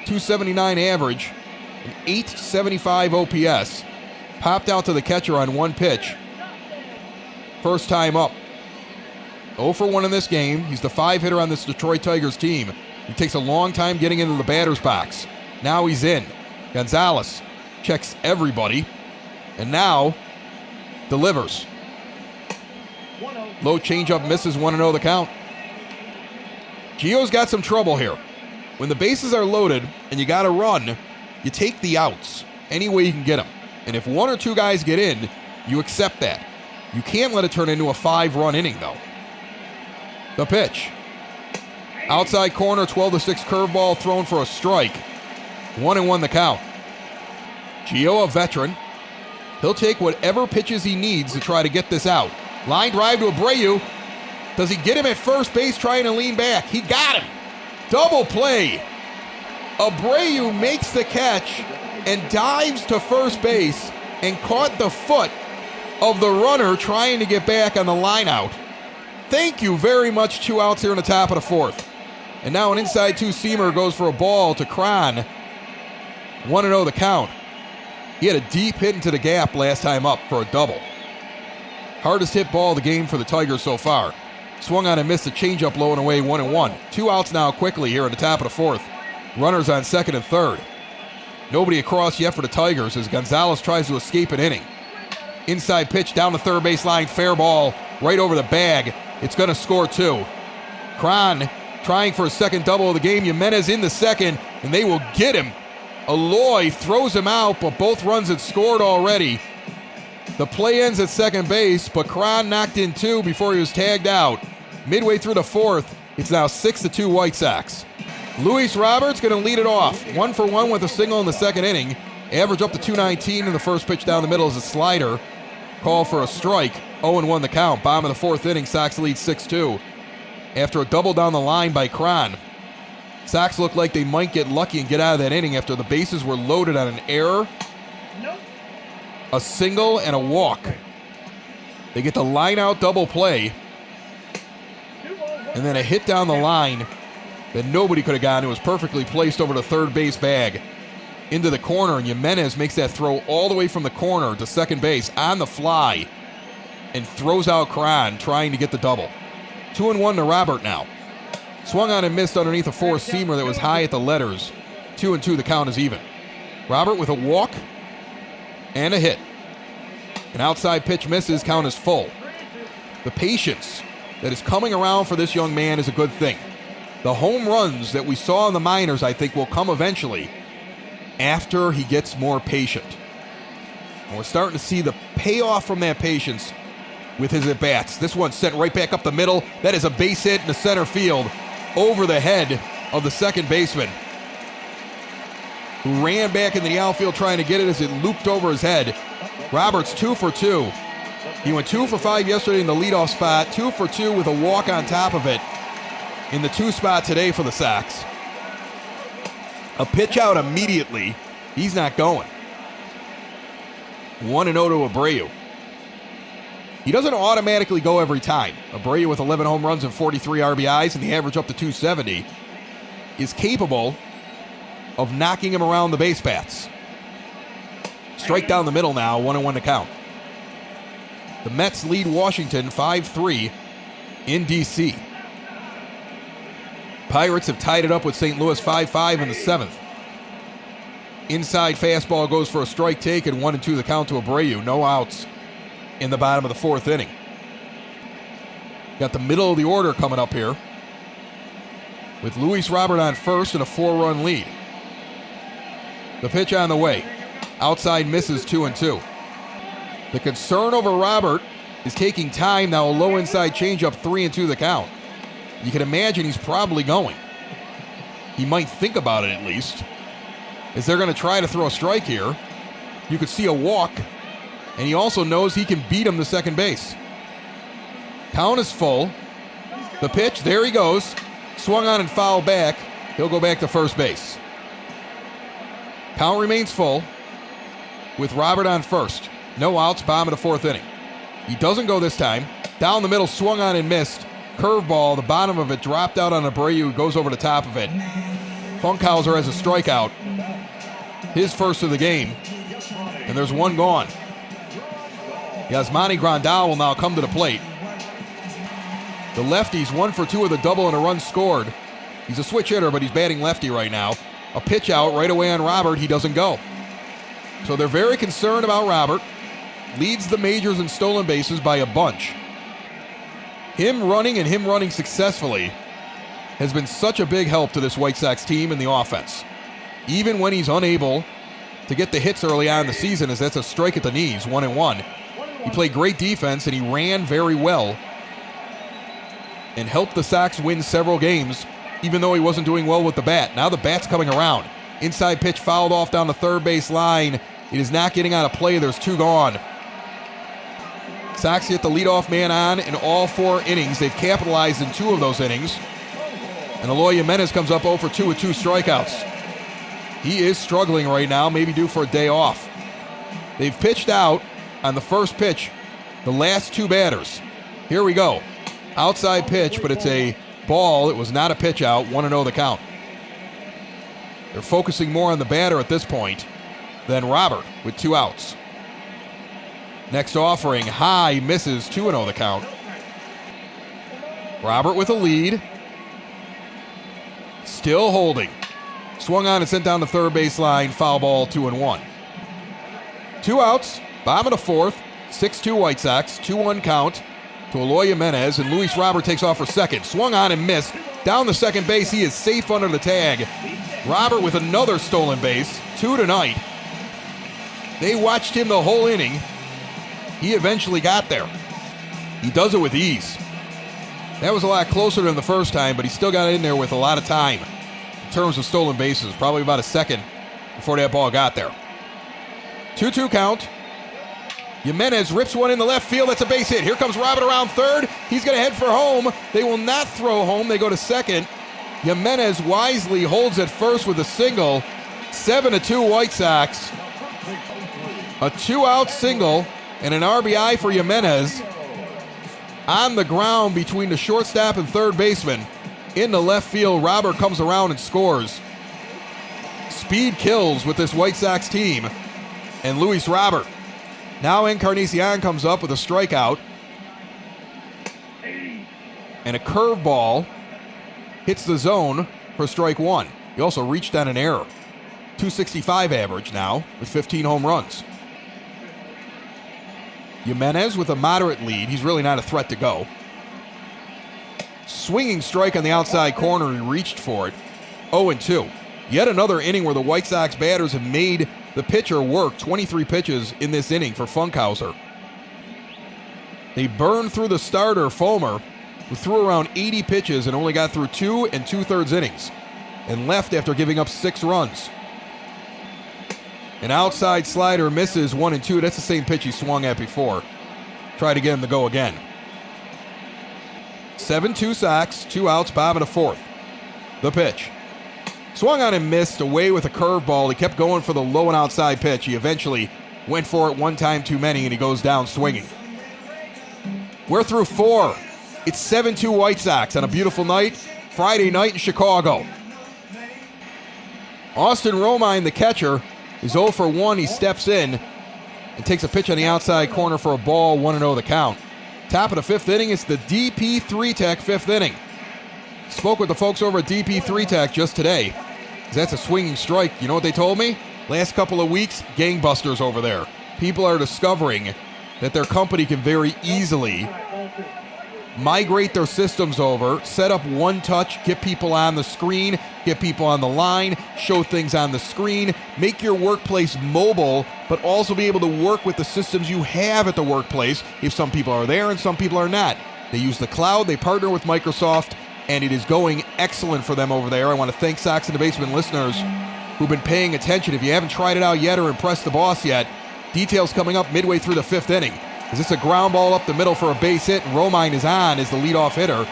279 average, an 875 OPS. Popped out to the catcher on 1 pitch. First time up. 0 for 1 in this game. He's the 5 hitter on this Detroit Tigers team. He takes a long time getting into the batter's box. Now he's in. Gonzalez checks everybody, and now delivers. Low changeup misses, 1-0 the count. Gio's got some trouble here. When the bases are loaded and you got to run, you take the outs any way you can get them. And if 1 or 2 guys get in, you accept that. You can't let it turn into a 5-run inning, though. The pitch. Outside corner, 12-6 curveball thrown for a strike. 1-1 the count. Gio, a veteran. He'll take whatever pitches he needs to try to get this out. Line drive to Abreu. Does he get him at first base trying to lean back? He got him. Double play. Abreu makes the catch and dives to first base and caught the foot of the runner trying to get back on the line out. Thank you very much. 2 outs here in the top of the fourth. And now an inside 2-seamer goes for a ball to Cron. 1-0 the count. He had a deep hit into the gap last time up for a double. Hardest hit ball of the game for the Tigers so far. Swung on and missed a changeup low and away, 1-1. 2 outs now quickly here in the top of the fourth. Runners on second and third. Nobody across yet for the Tigers as Gonzalez tries to escape an inning. Inside pitch down the third base line, fair ball right over the bag. It's going to score 2. Cron trying for a second double of the game. Jimenez in the second, and they will get him. Eloy throws him out, but both runs had scored already. The play ends at second base, but Cron knocked in 2 before he was tagged out. Midway through the fourth, it's now 6-2 White Sox. Luis Robert's going to lead it off. 1 for 1 with a single in the second inning. Average up to 219, and the first pitch down the middle is a slider. Call for a strike. 0-1 the count. Bottom of the fourth inning, Sox lead 6-2. After a double down the line by Cron. Sox look like they might get lucky and get out of that inning after the bases were loaded on an error, a single, and a walk. They get the line-out double play, and then a hit down the line that nobody could have gotten. It was perfectly placed over the third base bag into the corner, and Jimenez makes that throw all the way from the corner to second base on the fly and throws out Cron trying to get the double. 2-1 to Robert now. Swung on and missed underneath a four-seamer that was high at the letters. 2-2, the count is even. Robert with a walk and a hit. An outside pitch misses, count is full. The patience that is coming around for this young man is a good thing. The home runs that we saw in the minors, I think, will come eventually after he gets more patient. And we're starting to see the payoff from that patience with his at-bats. This one sent right back up the middle. That is a base hit in the center field over the head of the second baseman, who ran back into the outfield trying to get it as it looped over his head. Roberts 2 for 2. He went 2 for 5 yesterday in the leadoff spot, 2 for 2 with a walk on top of it in the 2 spot today for the Sox. A pitch out immediately. He's not going. 1-0 to Abreu. He doesn't automatically go every time. Abreu with 11 home runs and 43 RBIs and the average up to 270 is capable of knocking him around the base paths. Strike down the middle now, 1-1 to count. The Mets lead Washington 5-3 in D.C. Pirates have tied it up with St. Louis 5-5 in the 7th. Inside fastball goes for a strike taken, 1-2 the count to Abreu. No outs in the bottom of the fourth inning. Got the middle of the order coming up here with Luis Robert on first and a 4-run lead. The pitch on the way. Outside misses, 2-2. The concern over Robert is taking time now. A low inside changeup, 3-2 the count. You can imagine he's probably going. He might think about it at least, as they're going to try to throw a strike here. You could see a walk, and he also knows he can beat him to second base. Count is full. The pitch, there he goes. Swung on and fouled back. He'll go back to first base. Count remains full with Robert on first. No outs, bottom of the fourth inning. He doesn't go this time. Down the middle, swung on and missed. Curveball, the bottom of it dropped out on Abreu, goes over the top of it. Funkhauser has a strikeout. His first of the game. And there's one gone. Yasmani Grandal will now come to the plate. The lefty's 1 for 2 with a double and a run scored. He's a switch hitter, but he's batting lefty right now. A pitch out right away on Robert. He doesn't go. So they're very concerned about Robert. Leads the majors in stolen bases by a bunch. Him running successfully has been such a big help to this White Sox team in the offense. Even when he's unable to get the hits early on in the season, as that's a strike at the knees, 1-1. He played great defense and he ran very well and helped the Sox win several games, even though he wasn't doing well with the bat. Now the bat's coming around. Inside pitch fouled off down the third base line. It is not getting out of play. There's 2 gone. Sox get the leadoff man on in all 4 innings. They've capitalized in 2 of those innings. And Eloy Jimenez comes up 0 for 2 with 2 strikeouts. He is struggling right now, maybe due for a day off. They've pitched out on the first pitch the last 2 batters. Here we go. Outside pitch, but it's a ball. It was not a pitch out. 1-0 the count. They're focusing more on the batter at this point than Robert with 2 outs. Next offering, high, misses, 2-0 the count. Robert with a lead. Still holding. Swung on and sent down the third base line. Foul ball, 2-1. 2 outs, bottom of the fourth. 6-2 White Sox, 2-1 count to Eloy Jimenez, and Luis Robert takes off for second. Swung on and missed. Down the second base, he is safe under the tag. Robert with another stolen base, 2 tonight. They watched him the whole inning. He eventually got there. He does it with ease. That was a lot closer than the first time, but he still got in there with a lot of time. terms of stolen bases. Probably about a second before that ball got there. 2-2 count. Jimenez rips one in the left field. That's a base hit. Here comes Robert around third. He's going to head for home. They will not throw home. They go to second. Jimenez wisely holds at first with a single. 7-2 White Sox. A 2-out single and an RBI for Jimenez. On the ground between the shortstop and third baseman. In the left field, Robert comes around and scores. Speed kills with this White Sox team. And Luis Robert. Now Encarnacion comes up with a strikeout. And a curveball hits the zone for strike one. He also reached on an error. 265 average now with 15 home runs. Jimenez with a moderate lead. He's really not a threat to go. Swinging strike on the outside corner. He reached for it. 0-2. Yet another inning where the White Sox batters have made the pitcher work. 23 pitches in this inning for Funkhauser. They burned through the starter, Fulmer, who threw around 80 pitches and only got through 2 2/3 innings and left after giving up 6 runs. An outside slider misses 1-2. That's the same pitch he swung at before. Try to get him to go again. 7-2 Sox, 2 outs, bottom of the fourth. The pitch. Swung on and missed, away with a curveball. He kept going for the low and outside pitch. He eventually went for it one time too many, and he goes down swinging. We're through 4. It's 7-2 White Sox on a beautiful night, Friday night in Chicago. Austin Romine, the catcher, is 0 for 1. He steps in and takes a pitch on the outside corner for a ball, 1-0 the count. Top of the 5th inning, it's the DP3 Tech 5th inning. Spoke with the folks over at DP3 Tech just today. That's a swinging strike. You know what they told me? Last couple of weeks, gangbusters over there. People are discovering that their company can very easily migrate their systems over, set up one touch, get people on the screen, get people on the line, show things on the screen, make your workplace mobile, but also be able to work with the systems you have at the workplace if some people are there and some people are not. They use the cloud, they partner with Microsoft, and it is going excellent for them over there. I want to thank Sox in the Basement listeners who've been paying attention. If you haven't tried it out yet or impressed the boss yet, details coming up midway through the 5th inning. Is this a ground ball up the middle for a base hit? And Romine is on as the leadoff hitter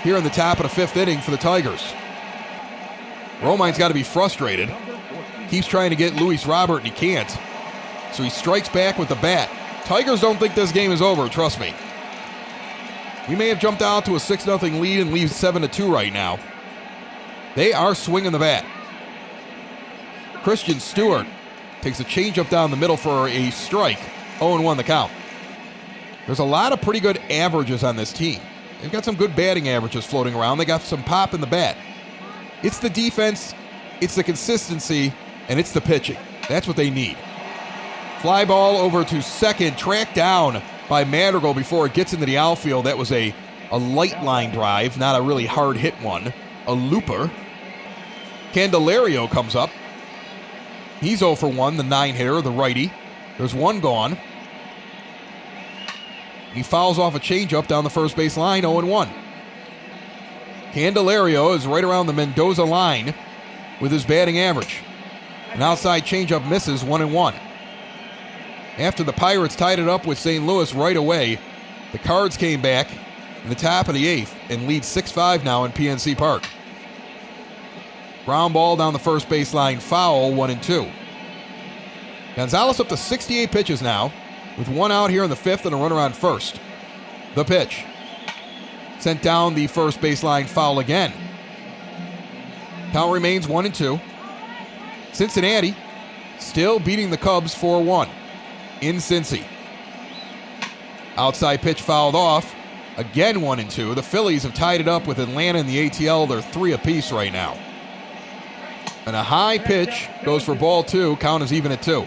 here in the top of the 5th inning for the Tigers. Romine's got to be frustrated. Keeps trying to get Luis Robert, and he can't. So he strikes back with the bat. Tigers don't think this game is over, trust me. We may have jumped out to a 6-0 lead and leave 7-2 right now. They are swinging the bat. Christian Stewart takes a changeup down the middle for a strike. 0-1 the count. There's a lot of pretty good averages on this team. They've got some good batting averages floating around. They got some pop in the bat. It's the defense, it's the consistency, and it's the pitching. That's what they need. Fly ball over to second, tracked down by Madrigal before it gets into the outfield. That was a light line drive, not a really hard hit one. A looper. Candelario comes up. He's 0 for 1, the 9-hitter, the righty. There's one gone. He fouls off a changeup down the first base line, 0-1. Candelario is right around the Mendoza line with his batting average. An outside changeup misses, 1-1. After the Pirates tied it up with St. Louis right away, the Cards came back in the top of the 8th and lead 6-5 now in PNC Park. Ground ball down the first base line, foul, 1-2. Gonzalez up to 68 pitches now, with one out here in the 5th and a runner on first. The pitch. Sent down the first baseline, foul again. Count remains 1-2. Cincinnati still beating the Cubs 4-1 in Cincy. Outside pitch fouled off. Again 1-2. The Phillies have tied it up with Atlanta in the ATL. They're 3 apiece right now. And a high pitch goes for ball 2. Count is even at 2.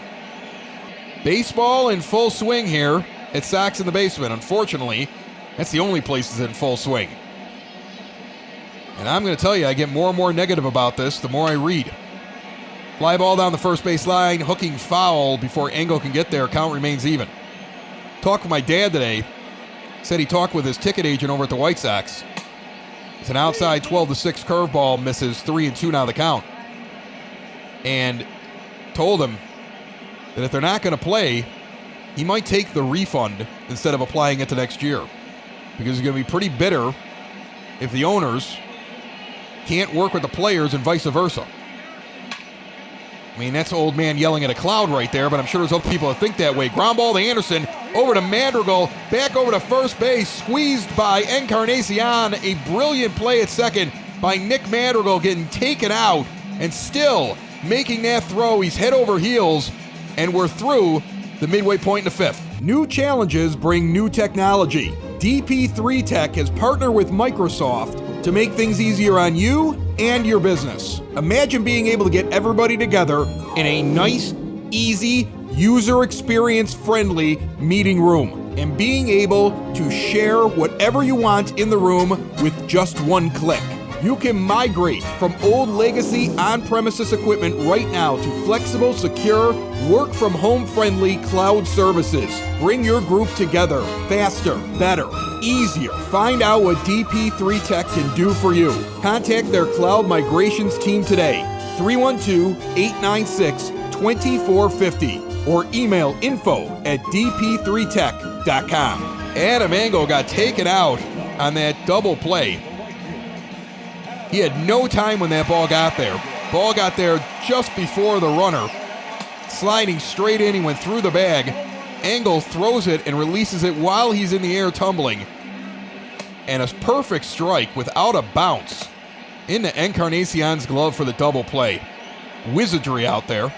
Baseball in full swing here at Sox in the Basement. Unfortunately, that's the only place that's in full swing. And I'm going to tell you, I get more and more negative about this the more I read. Fly ball down the first base line, hooking foul before Engel can get there. Count remains even. Talked with my dad today. Said he talked with his ticket agent over at the White Sox. It's an outside 12-6 curveball, misses 3-2 now the count. And told him that if they're not going to play, he might take the refund instead of applying it to next year. Because he's going to be pretty bitter if the owners can't work with the players and vice versa. I mean, that's old man yelling at a cloud right there, but I'm sure there's other people that think that way. Ground ball to Anderson, over to Madrigal, back over to first base, squeezed by Encarnacion. A brilliant play at second by Nick Madrigal, getting taken out and still making that throw. He's head over heels, and we're through the midway point in the fifth. New challenges bring new technology. DP3 Tech has partnered with Microsoft to make things easier on you and your business. Imagine being able to get everybody together in a nice, easy, user experience friendly meeting room and being able to share whatever you want in the room with just one click. You can migrate from old legacy on-premises equipment right now to flexible, secure, work-from-home friendly cloud services. Bring your group together faster, better, easier. Find out what DP3 Tech can do for you. Contact their cloud migrations team today, 312-896-2450, or email info@dp3tech.com. Adam Engel got taken out on that double play. He had no time when that ball got there. Ball got there just before the runner. Sliding straight in, he went through the bag. Engel throws it and releases it while he's in the air tumbling. And a perfect strike without a bounce into Encarnacion's glove for the double play. Wizardry out there.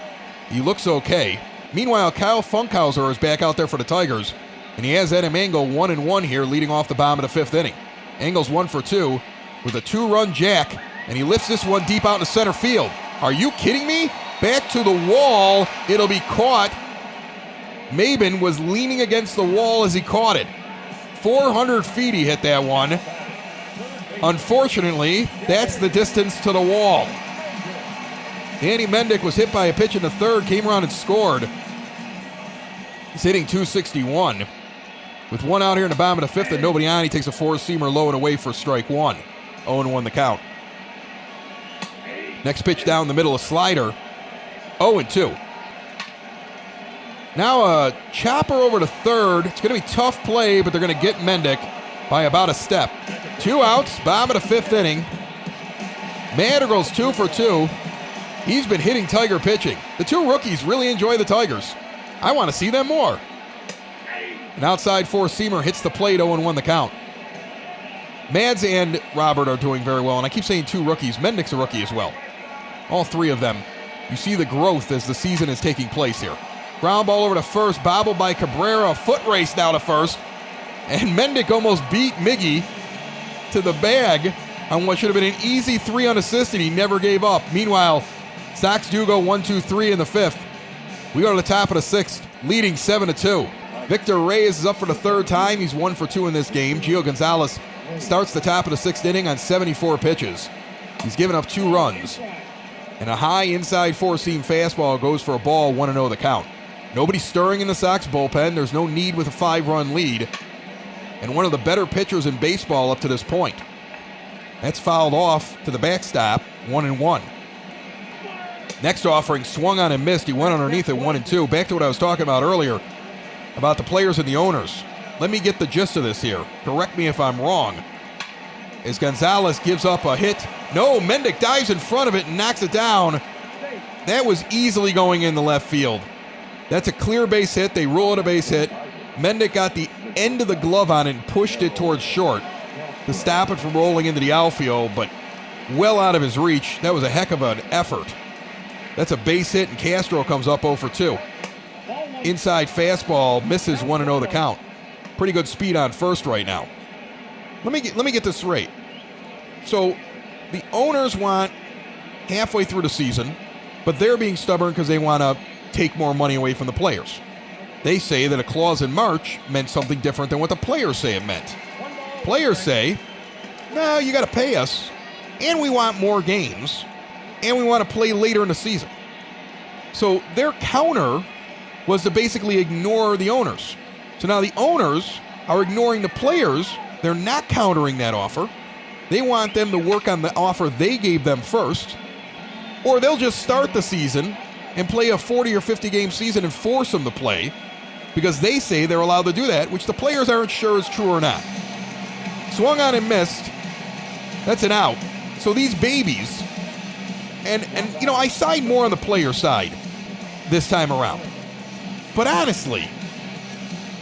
He looks okay. Meanwhile, Kyle Funkhauser is back out there for the Tigers, and he has Adam Engel 1-1 here, leading off the bottom of the fifth inning. Engel's 1 for 2 with a 2-run jack, and he lifts this one deep out into center field. Are you kidding me? Back to the wall. It'll be caught. Maben was leaning against the wall as he caught it. 400 feet he hit that one. Unfortunately, that's the distance to the wall. Danny Mendick was hit by a pitch in the third, came around and scored. He's hitting .261. With one out here in the bottom of the fifth and nobody on, he takes a four-seamer low and away for strike one. 0-1 the count. Next pitch down the middle, a slider. 0-2. Now a chopper over to third. It's going to be tough play, but they're going to get Mendick by about a step. 2 outs, bottom of the fifth inning. Madrigal's 2 for 2. He's been hitting Tiger pitching. The two rookies really enjoy the Tigers. I want to see them more. An outside four-seamer hits the plate, 0-1 the count. Mads and Robert are doing very well, and I keep saying two rookies. Mendick's a rookie as well. All three of them. You see the growth as the season is taking place here. Ground ball over to first, bobbled by Cabrera. Foot race now to first. And Mendick almost beat Miggy to the bag on what should have been an easy 3 unassisted. He never gave up. Meanwhile, Sox do go 1-2-3 in the fifth. We go to the top of the sixth, leading 7-2. Victor Reyes is up for the third time. He's 1 for 2 in this game. Gio Gonzalez starts the top of the sixth inning on 74 pitches. He's given up 2 runs. And a high inside four-seam fastball goes for a ball, 1-0 the count. Nobody stirring in the Sox bullpen. There's no need with a 5-run lead. And one of the better pitchers in baseball up to this point. That's fouled off to the backstop, 1-1. Next offering swung on and missed. He went underneath at 1-2. Back to what I was talking about earlier about the players and the owners. Let me get the gist of this here. Correct me if I'm wrong. As Gonzalez gives up a hit. No, Mendick dives in front of it and knocks it down. That was easily going in the left field. That's a clear base hit. They rule it a base hit. Mendick got the end of the glove on it and pushed it towards short to stop it from rolling into the outfield, but well out of his reach. That was a heck of an effort. That's a base hit, and Castro comes up 0 for 2. Inside fastball misses, 1-0 the count. Pretty good speed on first right now. Let me get this straight. So the owners want halfway through the season, but they're being stubborn because they want to take more money away from the players. They say that a clause in March meant something different than what the players say it meant. Players say, no, you got to pay us, and we want more games, and we want to play later in the season. So their counter was to basically ignore the owners. So now the owners are ignoring the players. They're not countering that offer. They want them to work on the offer they gave them first, or they'll just start the season and play a 40 or 50 game season and force them to play because they say they're allowed to do that, which the players aren't sure is true or not. Swung on and missed. That's an out. So these babies, and I side more on the player side this time around. But honestly,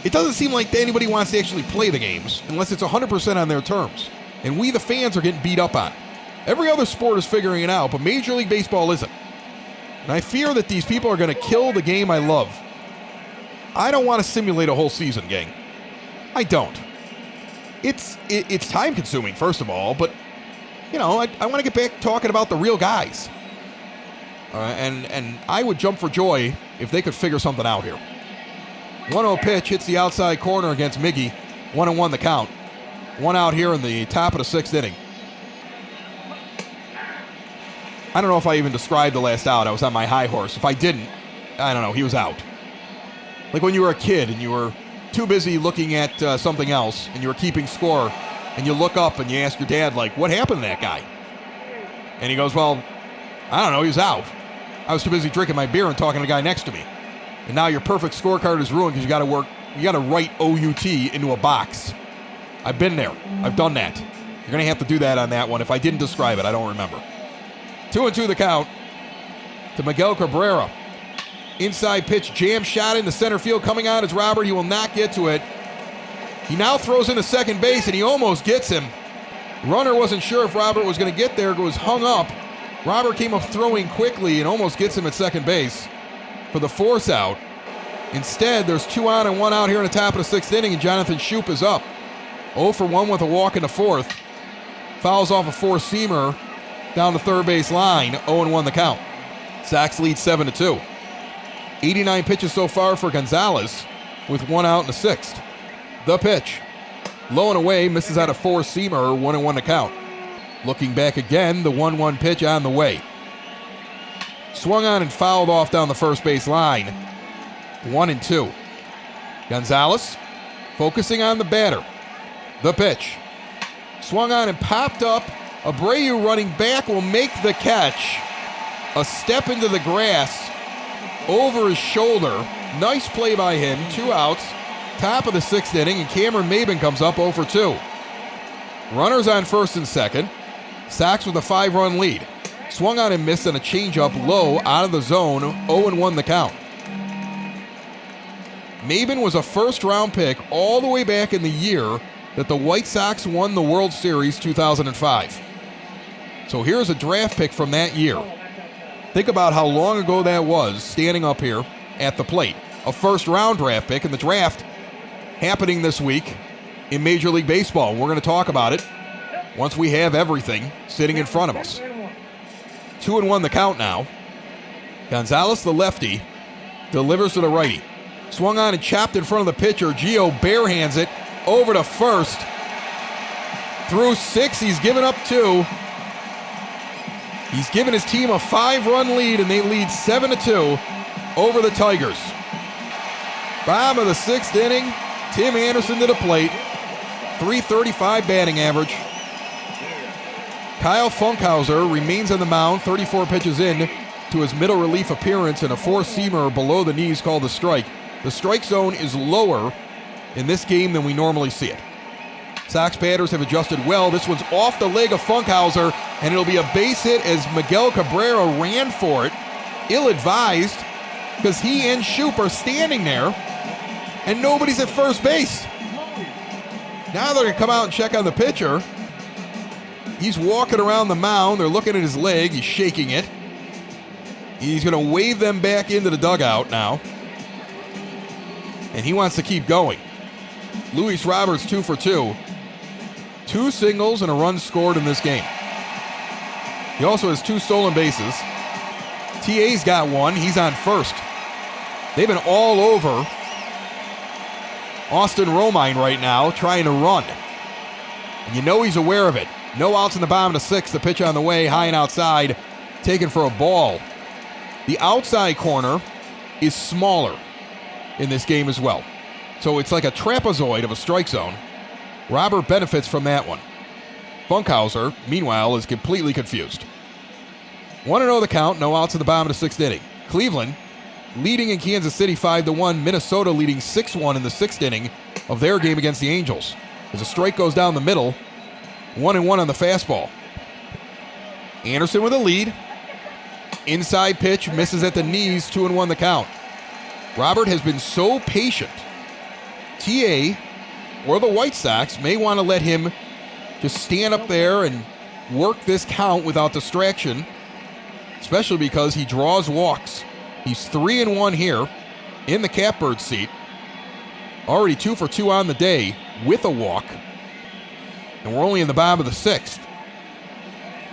it doesn't seem like anybody wants to actually play the games unless it's 100% on their terms. And we, the fans, are getting beat up on it. Every other sport is figuring it out, but Major League Baseball isn't. And I fear that these people are going to kill the game I love. I don't want to simulate a whole season, gang. I don't. It's time consuming, first of all, but I want to get back talking about the real guys. And I would jump for joy if they could figure something out here. 1-0 pitch hits the outside corner against Miggy. 1-1 the count. One out here in the top of the sixth inning. I don't know if I even described the last out. I was on my high horse. If I didn't, I don't know. He was out. Like when you were a kid and you were too busy looking at something else and you were keeping score and you look up and you ask your dad, like, what happened to that guy? And he goes, well, I don't know. He was out. I was too busy drinking my beer and talking to the guy next to me. And now your perfect scorecard is ruined because you got to write OUT into a box. I've been there. I've done that. You're going to have to do that on that one. If I didn't describe it, I don't remember. 2-2 the count to Miguel Cabrera. Inside pitch, jam shot into center field. Coming on is Robert. He will not get to it. He now throws into second base, and he almost gets him. Runner wasn't sure if Robert was going to get there. It was hung up. Robert came up throwing quickly and almost gets him at second base for the force out. Instead, there's 2 on and 1 out here in the top of the sixth inning, and Jonathan Schoop is up. 0 for 1 with a walk in the fourth. Fouls off a four-seamer down the third base line. 0-1 the count. Sox lead 7-2. 89 pitches so far for Gonzalez with 1 out in the sixth. The pitch. Low and away, misses out a four-seamer. 1-1 the count. Looking back again, the 1-1 pitch on the way. Swung on and fouled off down the first base line. 1-2. Gonzalez focusing on the batter. The pitch. Swung on and popped up. Abreu running back will make the catch. A step into the grass over his shoulder. Nice play by him. 2 outs. Top of the sixth inning, and Cameron Maybin comes up 0 for 2. Runners on first and second. Sox with a 5-run lead. Swung on and missed on a changeup low out of the zone. 0-1 the count. Maybin was a first-round pick all the way back in the year that the White Sox won the World Series 2005. So here's a draft pick from that year. Think about how long ago that was, standing up here at the plate. A first-round draft pick in the draft happening this week in Major League Baseball. We're going to talk about it once we have everything sitting in front of us. 2-1 the count now. Gonzalez, the lefty, delivers to the righty. Swung on and chopped in front of the pitcher. Gio barehands it over to first. Through 6, he's given up 2. He's given his team a 5-run lead, and they lead 7-2 over the Tigers. Bottom of the sixth inning, Tim Anderson to the plate. .335 batting average. Kyle Funkhauser remains on the mound, 34 pitches in to his middle relief appearance, and a four-seamer below the knees called a strike. The strike zone is lower in this game than we normally see it. Sox batters have adjusted well. This one's off the leg of Funkhauser, and it'll be a base hit as Miguel Cabrera ran for it. Ill-advised, because he and Schoop are standing there, and nobody's at first base. Now they're going to come out and check on the pitcher. He's walking around the mound. They're looking at his leg. He's shaking it. He's going to wave them back into the dugout now. And he wants to keep going. Luis Roberts 2 for 2. 2 singles and a run scored in this game. He also has 2 stolen bases. TA's got 1. He's on first. They've been all over Austin Romine right now trying to run. And you know he's aware of it. No outs in the bottom of the 6th. The pitch on the way, high and outside, taken for a ball. The outside corner is smaller in this game as well. So it's like a trapezoid of a strike zone. Robert benefits from that one. Funkhauser, meanwhile, is completely confused. 1-0 the count, no outs in the bottom of the sixth inning. Cleveland leading in Kansas City 5-1. Minnesota leading 6-1 in the sixth inning of their game against the Angels. As a strike goes down the middle, 1-1 on the fastball. Anderson with a lead. Inside pitch, misses at the knees, 2-1 the count. Robert has been so patient. TA or the White Sox may want to let him just stand up there and work this count without distraction, especially because he draws walks. He's 3-1 here in the catbird seat. Already 2 for 2 on the day with a walk. And we're only in the bottom of the sixth.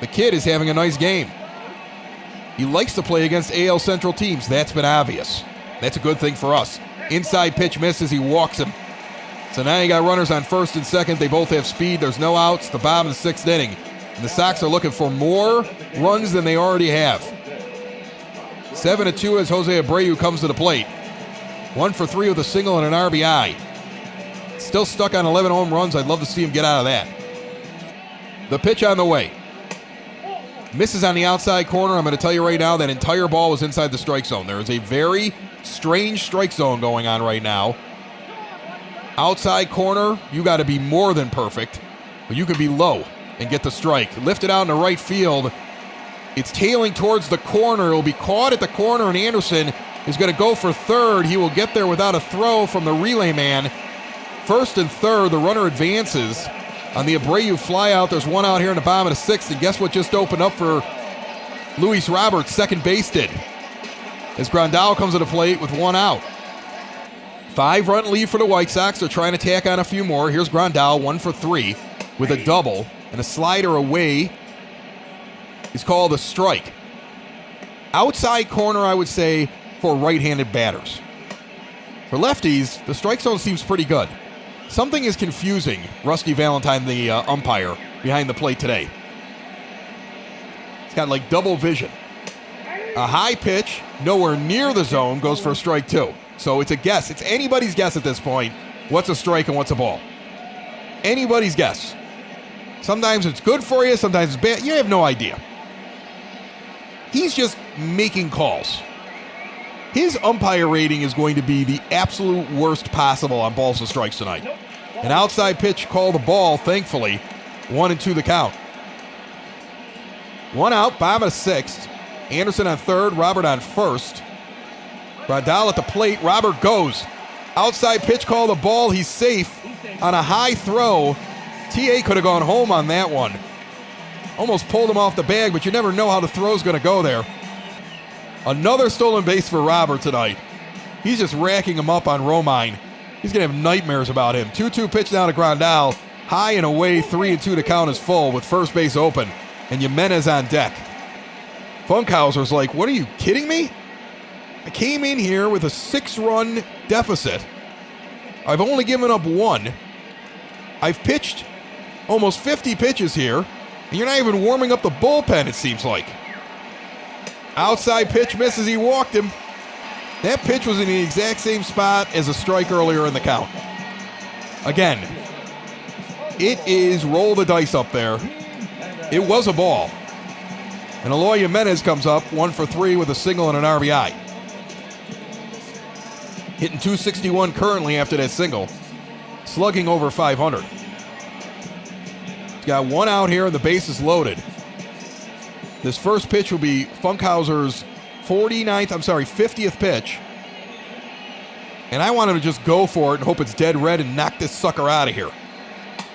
The kid is having a nice game. He likes to play against AL Central teams. That's been obvious. That's a good thing for us. Inside pitch misses. He walks him. So now you got runners on first and second. They both have speed. There's no outs. The bottom of the sixth inning. And the Sox are looking for more runs than they already have. 7-2 as Jose Abreu comes to the plate. 1 for 3 with a single and an RBI. Still stuck on 11 home runs. I'd love to see him get out of that. The pitch on the way. Misses on the outside corner. I'm going to tell you right now that entire ball was inside the strike zone. There is a very strange strike zone going on right now. Outside corner, you got to be more than perfect, but you can be low and get the strike. Lifted out into right field. It's tailing towards the corner. It'll be caught at the corner, and Anderson is going to go for third. He will get there without a throw from the relay man. First and third, the runner advances. On the Abreu flyout, there's one out here in the bottom of the sixth, and guess what just opened up for Luis Roberts? Second base did. As Grandal comes to the plate with one out. 5-run lead for the White Sox. They're trying to tack on a few more. Here's Grandal, 1 for 3 with a double, and a slider away is called a strike. Outside corner, I would say, for right-handed batters. For lefties, the strike zone seems pretty good. Something is confusing Rusty Valentine, the umpire, behind the plate today. He's got like double vision. A high pitch, nowhere near the zone, goes for a strike 2. So it's a guess. It's anybody's guess at this point. What's a strike and what's a ball? Anybody's guess. Sometimes it's good for you, sometimes it's bad. You have no idea. He's just making calls. His umpire rating is going to be the absolute worst possible on balls and strikes tonight. An outside pitch called the ball, thankfully. 1-2 the count. One out, bottom of the sixth. Anderson on third, Robert on first. Grandal at the plate, Robert goes. Outside pitch called the ball, he's safe on a high throw. TA could have gone home on that one. Almost pulled him off the bag, but you never know how the throw's going to go there. Another stolen base for Robert tonight. He's just racking him up on Romine. He's going to have nightmares about him. 2-2 pitch down to Grandal. High and away, 3-2 to count is full with first base open. And Jimenez on deck. Funkhauser's like, what are you kidding me? I came in here with a 6-run deficit. I've only given up 1. I've pitched almost 50 pitches here. And you're not even warming up the bullpen, it seems like. Outside pitch misses, he walked him. That pitch was in the exact same spot as a strike earlier in the count. Again, it is roll the dice up there. It was a ball. And Eloy Jimenez comes up 1 for 3 with a single and an RBI. Hitting .261 currently after that single. Slugging over .500. He's got one out here and the base is loaded. This first pitch will be Funkhauser's 50th pitch. And I want him to just go for it and hope it's dead red and knock this sucker out of here.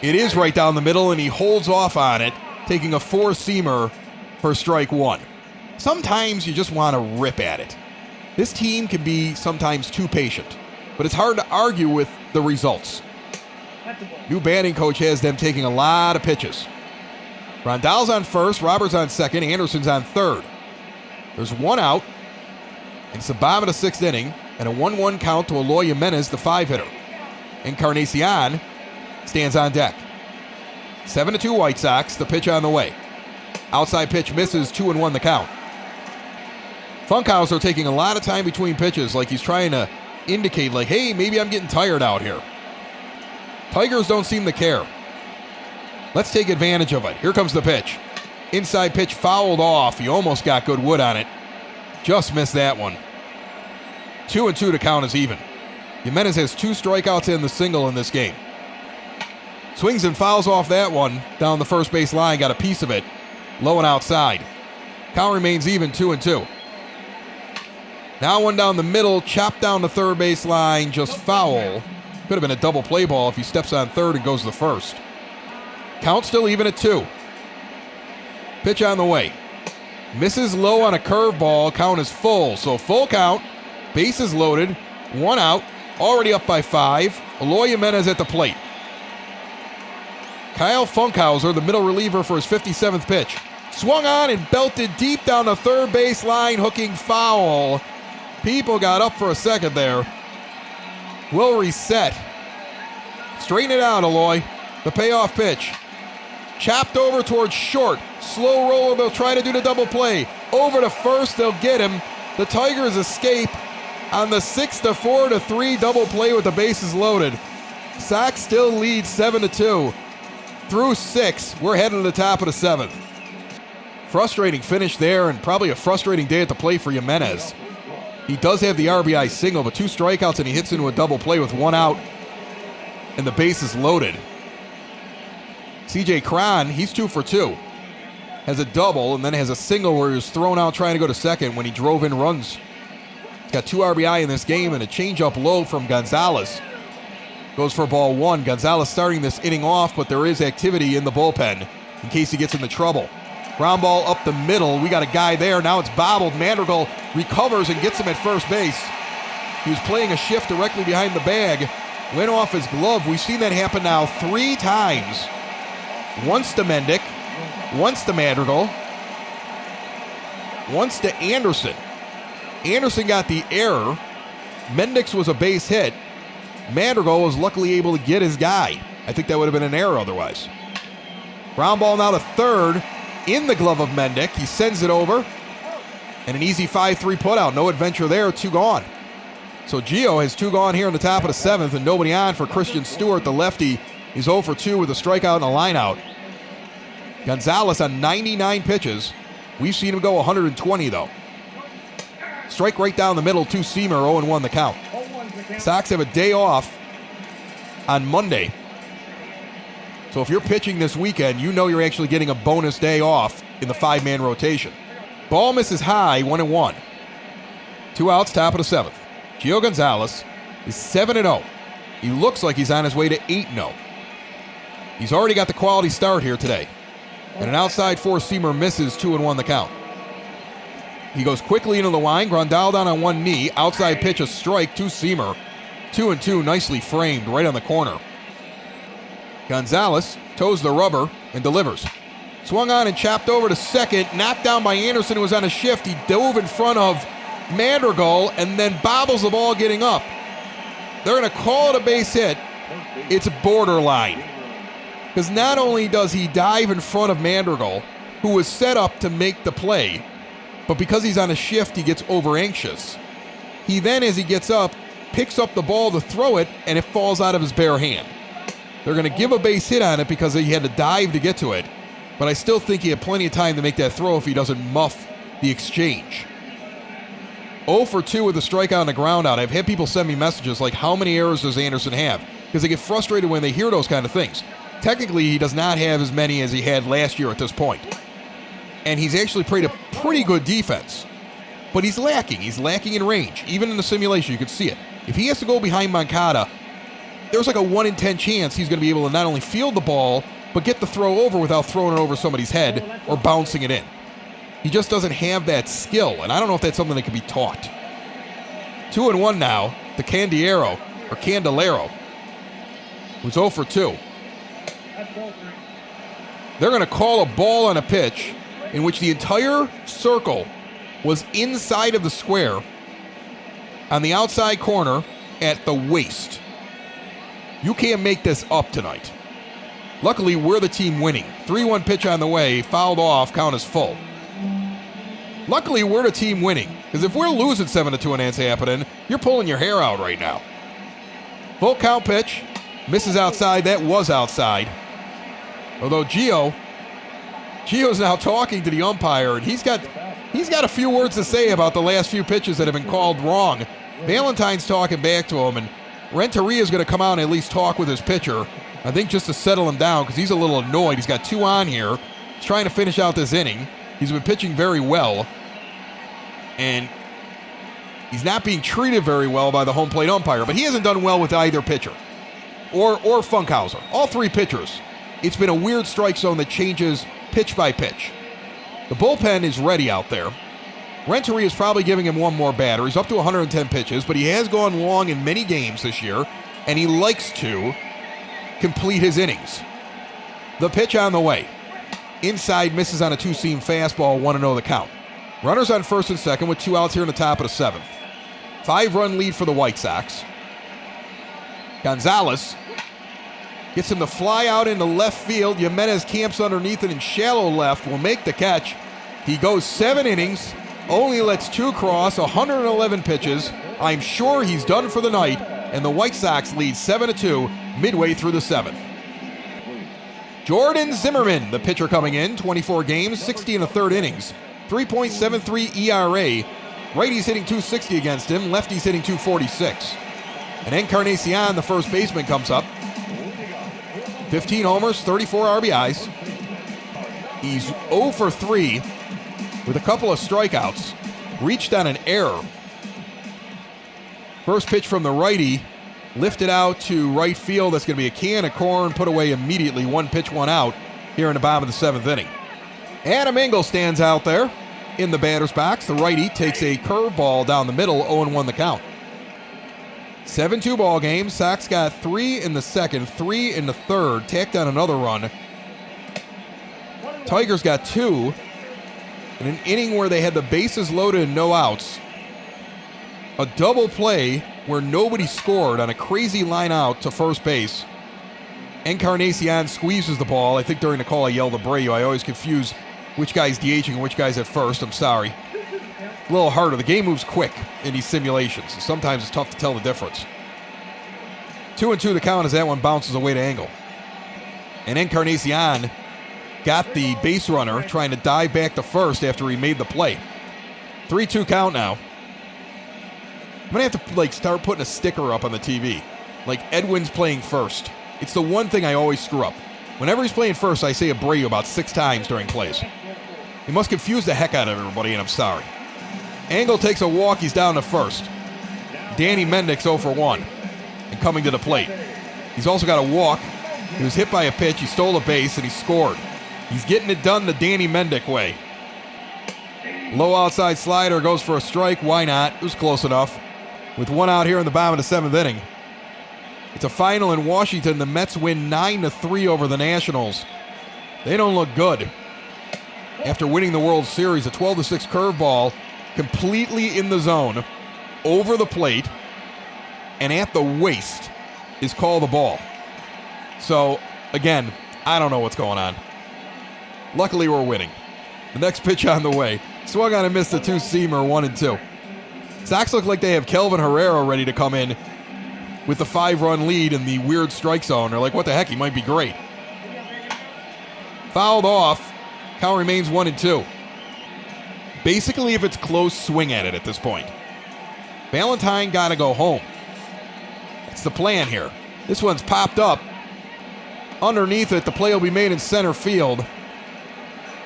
It is right down the middle, and he holds off on it, taking a 4-seamer for strike 1. Sometimes you just want to rip at it. This team can be sometimes too patient, but it's hard to argue with the results. New batting coach has them taking a lot of pitches. Grandal's on first, Roberts on second, Anderson's on third. There's one out. It's the bottom of the sixth inning, and a 1-1 count to Eloy Jimenez, the 5-hitter. Encarnacion stands on deck. 7-2 White Sox, the pitch on the way. Outside pitch misses, 2-1 the count. Funkhauser taking a lot of time between pitches, like he's trying to indicate, like, hey, maybe I'm getting tired out here. Tigers don't seem to care. Let's take advantage of it. Here comes the pitch. Inside pitch fouled off. He almost got good wood on it. Just missed that one. 2-2 to count is even. Jimenez has 2 strikeouts and the single in this game. Swings and fouls off that one down the first base line. Got a piece of it. Low and outside. Count remains even, 2-2. Now one down the middle. Chopped down the third base line. Just foul. Could have been a double play ball if he steps on third and goes to first. Count still even at 2. Pitch on the way. Misses low on a curveball. Count is full. So full count. Bases loaded. 1 out. Already up by 5. Eloy Jimenez at the plate. Kyle Funkhauser, the middle reliever for his 57th pitch. Swung on and belted deep down the third base line, hooking foul. People got up for a second there. Will reset. Straighten it out, Eloy. The payoff pitch. Chopped over towards short. Slow roller, they'll try to do the double play. Over to first, they'll get him. The Tigers escape on the 6-4-3 double play with the bases loaded. Sox still lead 7-2. Through 6, we're headed to the top of the 7th. Frustrating finish there, and probably a frustrating day at the plate for Jimenez. He does have the RBI single, but 2 strikeouts and he hits into a double play with 1 out, and the bases loaded. CJ Cron, he's 2 for 2. Has a double and then has a single where he was thrown out trying to go to second when he drove in runs. He's got 2 RBI in this game and a changeup low from Gonzalez. Goes for ball 1. Gonzalez starting this inning off, but there is activity in the bullpen in case he gets into trouble. Ground ball up the middle. We got a guy there. Now it's bobbled. Madrigal recovers and gets him at first base. He was playing a shift directly behind the bag. Went off his glove. We've seen that happen now 3 times. Once to Mendick. Once to Madrigal. Once to Anderson. Anderson got the error. Mendick's was a base hit. Madrigal was luckily able to get his guy. I think that would have been an error otherwise. Ground ball now to third. In the glove of Mendick. He sends it over. And an easy 5-3 putout. No adventure there. 2 gone. So Gio has 2 gone here in the top of the 7th and nobody on for Christian Stewart, the lefty. He's 0 for 2 with a strikeout and a lineout. Gonzalez on 99 pitches. We've seen him go 120 though. Strike right down the middle to Seamer, 0-1 the count. Sox have a day off on Monday. So if you're pitching this weekend, you know you're actually getting a bonus day off in the 5-man rotation. Ball misses high, 1-1. 2 outs, top of the 7th. Gio Gonzalez is 7-0. He looks like he's on his way to 8-0. He's already got the quality start here today. And an outside 4-seamer misses, 2-1 the count. He goes quickly into the line. Grandal down on one knee. Outside pitch, a strike, 2-seamer. 2-2, nicely framed, right on the corner. Gonzalez toes the rubber and delivers. Swung on and chopped over to second. Knocked down by Anderson, who was on a shift. He dove in front of Madrigal and then bobbles the ball getting up. They're going to call it a base hit. It's borderline. Because not only does he dive in front of Madrigal, who was set up to make the play, but because he's on a shift, he gets over anxious. He then, as he gets up, picks up the ball to throw it, and it falls out of his bare hand. They're going to give a base hit on it because he had to dive to get to it, but I still think he had plenty of time to make that throw if he doesn't muff the exchange. 0 for 2 with a strikeout and a ground out. I've had people send me messages like, how many errors does Anderson have? Because they get frustrated when they hear those kind of things. Technically, he does not have as many as he had last year at this point. And he's actually played a pretty good defense. But he's lacking. He's lacking in range. Even in the simulation, you could see it. If he has to go behind Moncada, there's like a 1 in 10 chance he's going to be able to not only field the ball, but get the throw over without throwing it over somebody's head or bouncing it in. He just doesn't have that skill, and I don't know if that's something that can be taught. 2-1 now, the Candelario, who's 0 for 2. They're going to call a ball on a pitch in which the entire circle was inside of the square on the outside corner at the waist. You can't make this up tonight. Luckily, we're the team winning. 3-1 pitch on the way, fouled off, count is full. Luckily, we're the team winning, because if we're losing 7-2 in Ansapanen, you're pulling your hair out right now. Full count pitch, misses outside, that was outside. Although Gio's now talking to the umpire, and he's got a few words to say about the last few pitches that have been called wrong. Valentine's talking back to him, and Renteria is going to come out and at least talk with his pitcher, I think just to settle him down because he's a little annoyed. He's got 2 on here. He's trying to finish out this inning. He's been pitching very well, and he's not being treated very well by the home plate umpire, but he hasn't done well with either pitcher or Funkhauser. All 3 pitchers. It's been a weird strike zone that changes pitch by pitch. The bullpen is ready out there. Renteria is probably giving him one more batter. He's up to 110 pitches, but he has gone long in many games this year, and he likes to complete his innings. The pitch on the way. Inside, misses on a 2-seam fastball, 1-0 the count. Runners on first and second with 2 outs here in the top of the 7th. 5-run lead for the White Sox. Gonzalez gets him to fly out into left field. Jimenez camps underneath it in shallow left, will make the catch. He goes 7 innings, only lets 2 cross, 111 pitches. I'm sure he's done for the night, and the White Sox lead 7-2 midway through the 7th. Jordan Zimmerman, the pitcher coming in, 24 games, 60 in the 3rd innings, 3.73 ERA. Righties hitting .260 against him, lefties hitting .246. And Encarnacion, the first baseman, comes up. 15 homers, 34 RBIs. He's 0 for 3 with a couple of strikeouts. Reached on an error. First pitch from the righty, lifted out to right field. That's going to be a can of corn, put away immediately. 1 pitch, 1 out here in the bottom of the 7th inning. Adam Engel stands out there in the batter's box. The righty takes a curveball down the middle, 0-1 the count. 7-2 ball game. Sox got 3 in the 2nd, 3 in the 3rd, tacked on another run. Tigers got 2 in an inning where they had the bases loaded and no outs. A double play where nobody scored on a crazy line out to first base. Encarnacion squeezes the ball. I think during the call I yelled Abreu. I always confuse which guy's DHing and which guy's at first. I'm sorry. A little harder. The game moves quick in these simulations. Sometimes it's tough to tell the difference. 2-2 the count as that one bounces away to Engel. And Encarnacion got the base runner trying to dive back to first after he made the play. 3-2 count now. I'm going to have to start putting a sticker up on the TV. Like Edwin's playing first. It's the one thing I always screw up. Whenever he's playing first, I say Abreu about 6 times during plays. He must confuse the heck out of everybody, and I'm sorry. Engel takes a walk. He's down to first. Danny Mendick's 0 for 1 and coming to the plate. He's also got a walk. He was hit by a pitch. He stole a base, and he scored. He's getting it done the Danny Mendick way. Low outside slider goes for a strike. Why not? It was close enough. With 1 out here in the bottom of the 7th inning. It's a final in Washington. The Mets win 9-3 over the Nationals. They don't look good. After winning the World Series, a 12-6 curveball completely in the zone, over the plate, and at the waist is called the ball. So, again, I don't know what's going on. Luckily, we're winning. The next pitch on the way. Swung on and missed the 2-seamer, 1-2. Sox look like they have Kelvin Herrera ready to come in with the 5-run lead in the weird strike zone. They're like, what the heck, he might be great. Fouled off. Count remains 1-2. Basically, if it's close, swing at it at this point. Valentine got to go home. That's the plan here. This one's popped up. Underneath it, the play will be made in center field.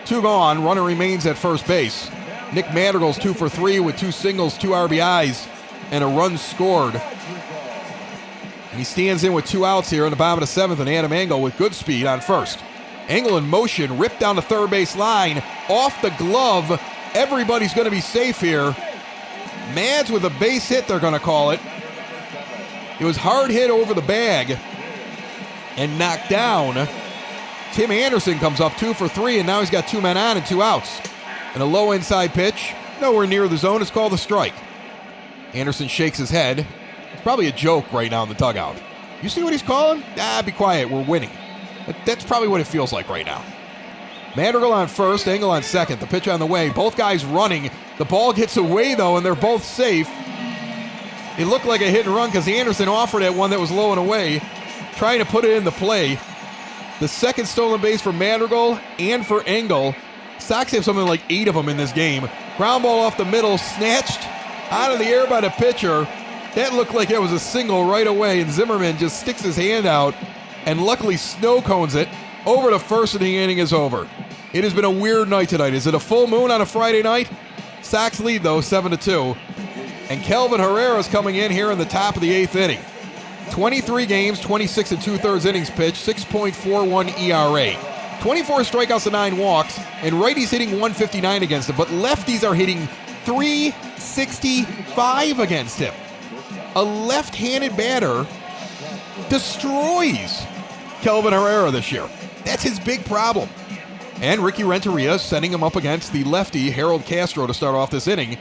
2 gone. Runner remains at first base. Nick Madrigal's 2 for 3 with 2 singles, 2 RBIs, and a run scored. And he stands in with 2 outs here in the bottom of the 7th, and Adam Engel with good speed on first. Engel in motion, ripped down the third base line, off the glove. Everybody's going to be safe here. Mads with a base hit, they're going to call it. It was hard hit over the bag and knocked down. Tim Anderson comes up 2 for 3, and now he's got 2 men on and 2 outs. And a low inside pitch, nowhere near the zone, is called a strike. Anderson shakes his head. It's probably a joke right now in the dugout. You see what he's calling? Be quiet, we're winning. That's probably what it feels like right now. Madrigal on first, Engel on second. The pitch on the way. Both guys running. The ball gets away, though, and they're both safe. It looked like a hit and run because Anderson offered at one that was low and away, trying to put it in the play. The second stolen base for Madrigal and for Engel. Sox have something like 8 of them in this game. Ground ball off the middle, snatched out of the air by the pitcher. That looked like it was a single right away, and Zimmerman just sticks his hand out and luckily snow cones it over to first, and the inning is over. It has been a weird night tonight. Is it a full moon on a Friday night? Sox lead, though, 7-2. And Kelvin Herrera is coming in here in the top of the 8th inning. 23 games, 26 2/3 innings pitched, 6.41 ERA. 24 strikeouts to 9 walks, and righties hitting 159 against him, but lefties are hitting 365 against him. A left-handed batter destroys Kelvin Herrera this year. That's his big problem. And Ricky Renteria sending him up against the lefty Harold Castro to start off this inning.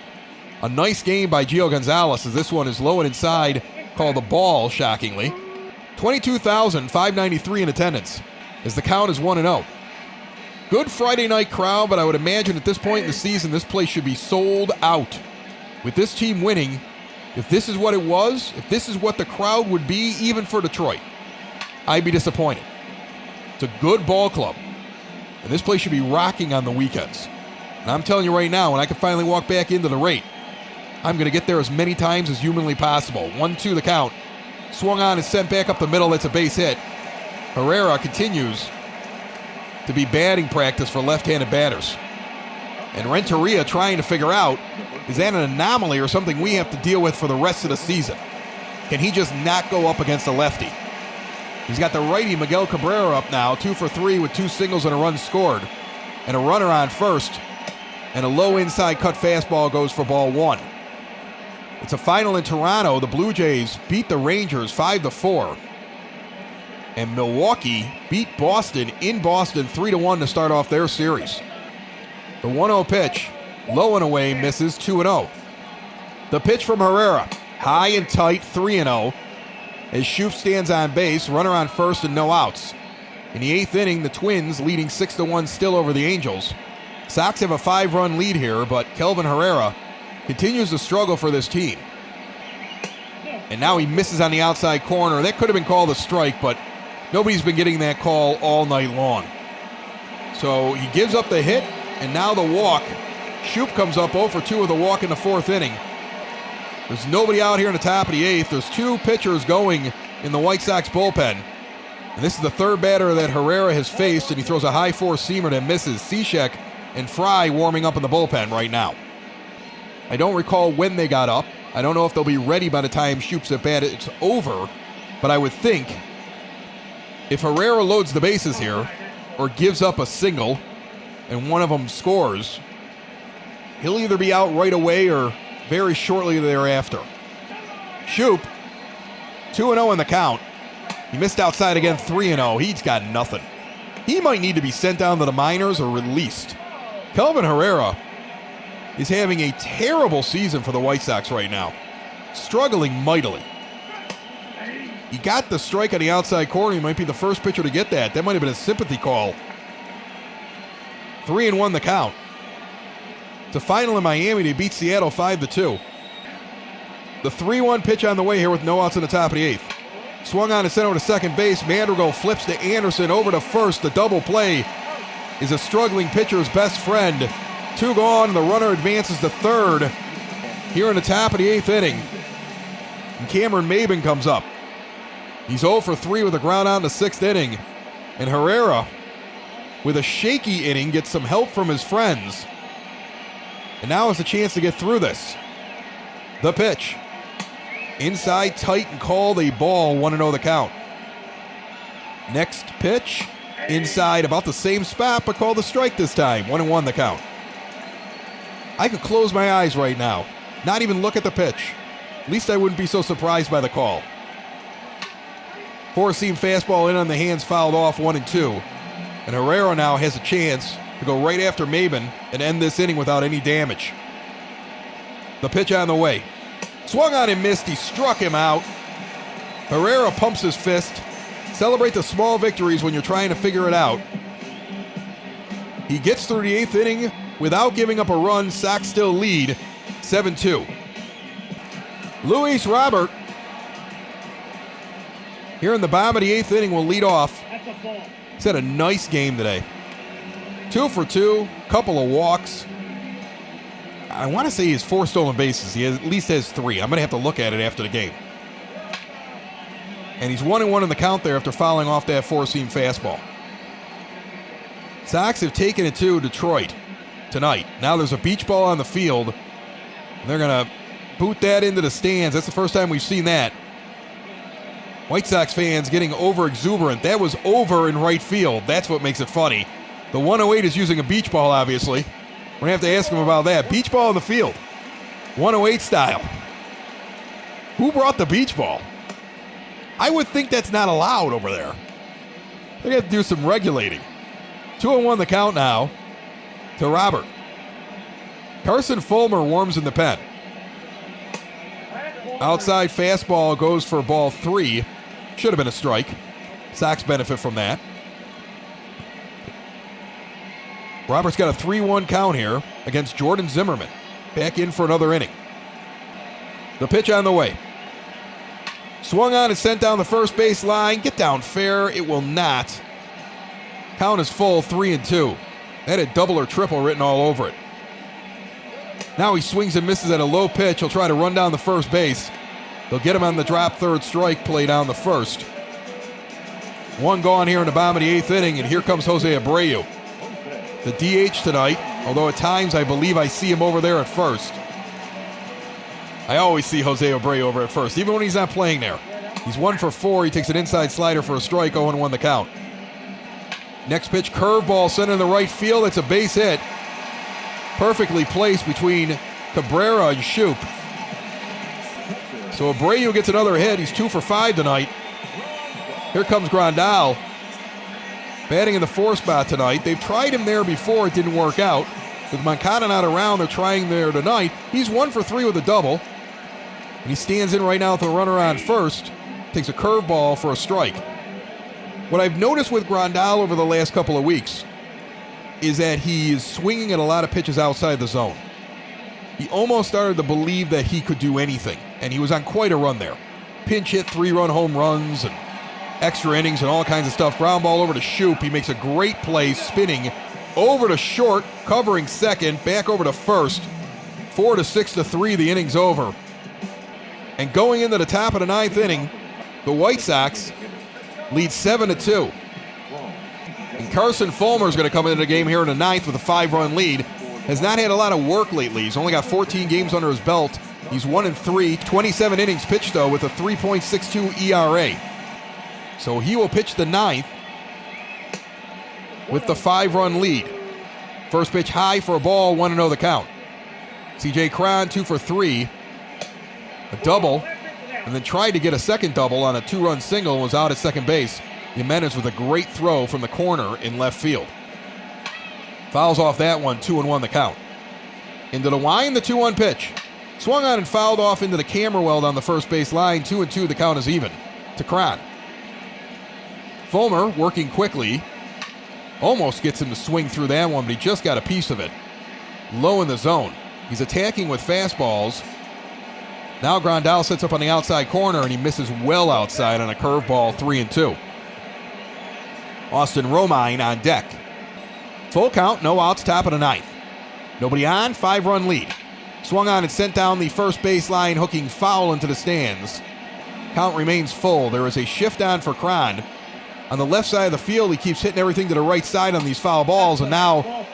A nice game by Gio Gonzalez, as this one is low and inside, called the ball, shockingly. 22,593 in attendance, as the count is 1-0. Good Friday night crowd, but I would imagine at this point in the season, this place should be sold out. With this team winning, if this is what it was, if this is what the crowd would be even for Detroit, I'd be disappointed. It's a good ball club, and this place should be rocking on the weekends. And I'm telling you right now, when I can finally walk back into the rate, I'm going to get there as many times as humanly possible. 1-2 the count. Swung on and sent back up the middle. That's a base hit. Herrera continues to be batting practice for left-handed batters. And Renteria trying to figure out, is that an anomaly or something we have to deal with for the rest of the season? Can he just not go up against a lefty? He's got the righty Miguel Cabrera up now, 2 for 3 with 2 singles and a run scored. And a runner on first. And a low inside cut fastball goes for ball 1. It's a final in Toronto. The Blue Jays beat the Rangers 5-4. And Milwaukee beat Boston in Boston 3-1 to start off their series. The 1-0 pitch, low and away, misses, 2-0. The pitch from Herrera, high and tight, 3-0. As Shoup stands on base, runner on first and no outs. In the 8th inning, the Twins leading 6-1 still over the Angels. Sox have a 5-run lead here, but Kelvin Herrera continues to struggle for this team. And now he misses on the outside corner. That could have been called a strike, but nobody's been getting that call all night long. So he gives up the hit, and now the walk. Shoup comes up 0 for 2 with a walk in the 4th inning. There's nobody out here in the top of the 8th. There's 2 pitchers going in the White Sox bullpen. And this is the 3rd batter that Herrera has faced, and he throws a high 4-seamer that misses. Cishek and Fry warming up in the bullpen right now. I don't recall when they got up. I don't know if they'll be ready by the time Shoup's at bat it's over, but I would think if Herrera loads the bases here or gives up a single and one of them scores, he'll either be out right away or very shortly thereafter. Shoup, 2-0 in the count. He missed outside again, 3-0. He's got nothing. He might need to be sent down to the minors or released. Kelvin Herrera is having a terrible season for the White Sox right now. Struggling mightily. He got the strike on the outside corner. He might be the first pitcher to get that. That might have been a sympathy call. 3-1 the count. It's a final in Miami. They beat Seattle 5-2. The 3-1 pitch on the way here with no outs in the top of the 8th. Swung on and sent over to second base. Madrigal flips to Anderson over to first. The double play is a struggling pitcher's best friend. 2 gone. The runner advances to third here in the top of the 8th inning. And Cameron Maybin comes up. He's 0 for 3 with a ground out in the 6th inning. And Herrera, with a shaky inning, gets some help from his friends. And now has a chance to get through this. The pitch. Inside, tight, and called a ball. 1-0 the count. Next pitch. Inside, about the same spot, but called a strike this time. 1-1 the count. I could close my eyes right now. Not even look at the pitch. At least I wouldn't be so surprised by the call. 4-seam fastball in on the hands, fouled off, 1-2. And Herrera now has a chance to go right after Maybin and end this inning without any damage. The pitch on the way. Swung on and missed. He struck him out. Herrera pumps his fist. Celebrate the small victories when you're trying to figure it out. He gets through the 8th inning without giving up a run. Sox still lead 7-2. Luis Robert, here in the bottom of the 8th inning, will lead off. He's had a nice game today. 2 for 2, couple of walks. I want to say he has 4 stolen bases. He at least has 3. I'm going to have to look at it after the game. And he's 1-1 in the count there after fouling off that 4-seam fastball. Sox have taken it to Detroit tonight. Now there's a beach ball on the field. And they're going to boot that into the stands. That's the first time we've seen that. White Sox fans getting over exuberant. That was over in right field. That's what makes it funny. The 108 is using a beach ball, obviously. We're going to have to ask him about that. Beach ball in the field. 108 style. Who brought the beach ball? I would think that's not allowed over there. They're going to have to do some regulating. 2-1 the count now to Robert. Carson Fulmer warms in the pen. Outside fastball goes for ball 3. Should have been a strike. Sox benefit from that. Robert's got a 3-1 count here against Jordan Zimmerman. Back in for another inning. The pitch on the way. Swung on and sent down the first base line. Get down fair. It will not. Count is full, 3-2. That had double or triple written all over it. Now he swings and misses at a low pitch. He'll try to run down the first base. They'll get him on the drop third strike play down the first. 1 gone here in the bottom of the 8th inning, and here comes Jose Abreu. The DH tonight, although at times I believe I see him over there at first. I always see Jose Abreu over at first, even when he's not playing there. He's 1 for 4. He takes an inside slider for a strike, 0-1 the count. Next pitch, curveball sent in the right field. It's a base hit. Perfectly placed between Cabrera and Shoop. So Abreu gets another hit. He's 2 for 5 tonight. Here comes Grandal. Batting in the 4 spot tonight. They've tried him there before. It didn't work out. With Moncada not around, they're trying there tonight. He's 1 for 3 with a double. And he stands in right now with a runner on first. Takes a curveball for a strike. What I've noticed with Grandal over the last couple of weeks is that he is swinging at a lot of pitches outside the zone. He almost started to believe that he could do anything, and he was on quite a run there. Pinch hit, 3-run home runs, and extra innings and all kinds of stuff. Ground ball over to Shoop. He makes a great play, spinning over to short, covering second, back over to first. 4-6-3, the inning's over. And going into the top of the 9th inning, the White Sox lead 7-2. And Carson Fulmer is going to come into the game here in the 9th with a 5-run lead. Has not had a lot of work lately. He's only got 14 games under his belt. He's 1-3, 27 innings pitched, though, with a 3.62 ERA. So he will pitch the 9th with the 5-run lead. First pitch high for a ball, 1-0 the count. C.J. Cron, 2 for 3. A double, and then tried to get a second double on a 2-run single and was out at second base. Jimenez with a great throw from the corner in left field. Fouls off that one, 2-1 the count. Into the line, the 2-1 pitch. Swung on and fouled off into the camera well down the first base line. 2-2, the count is even to Cron. Fulmer working quickly. Almost gets him to swing through that one, but he just got a piece of it. Low in the zone. He's attacking with fastballs. Now Grandal sets up on the outside corner, and he misses well outside on a curveball, 3-2. Austin Romine on deck. Full count, no outs, top of the 9th. Nobody on, 5-run lead. Swung on and sent down the first base line, hooking foul into the stands. Count remains full. There is a shift on for Cron. On the left side of the field, he keeps hitting everything to the right side on these foul balls, and now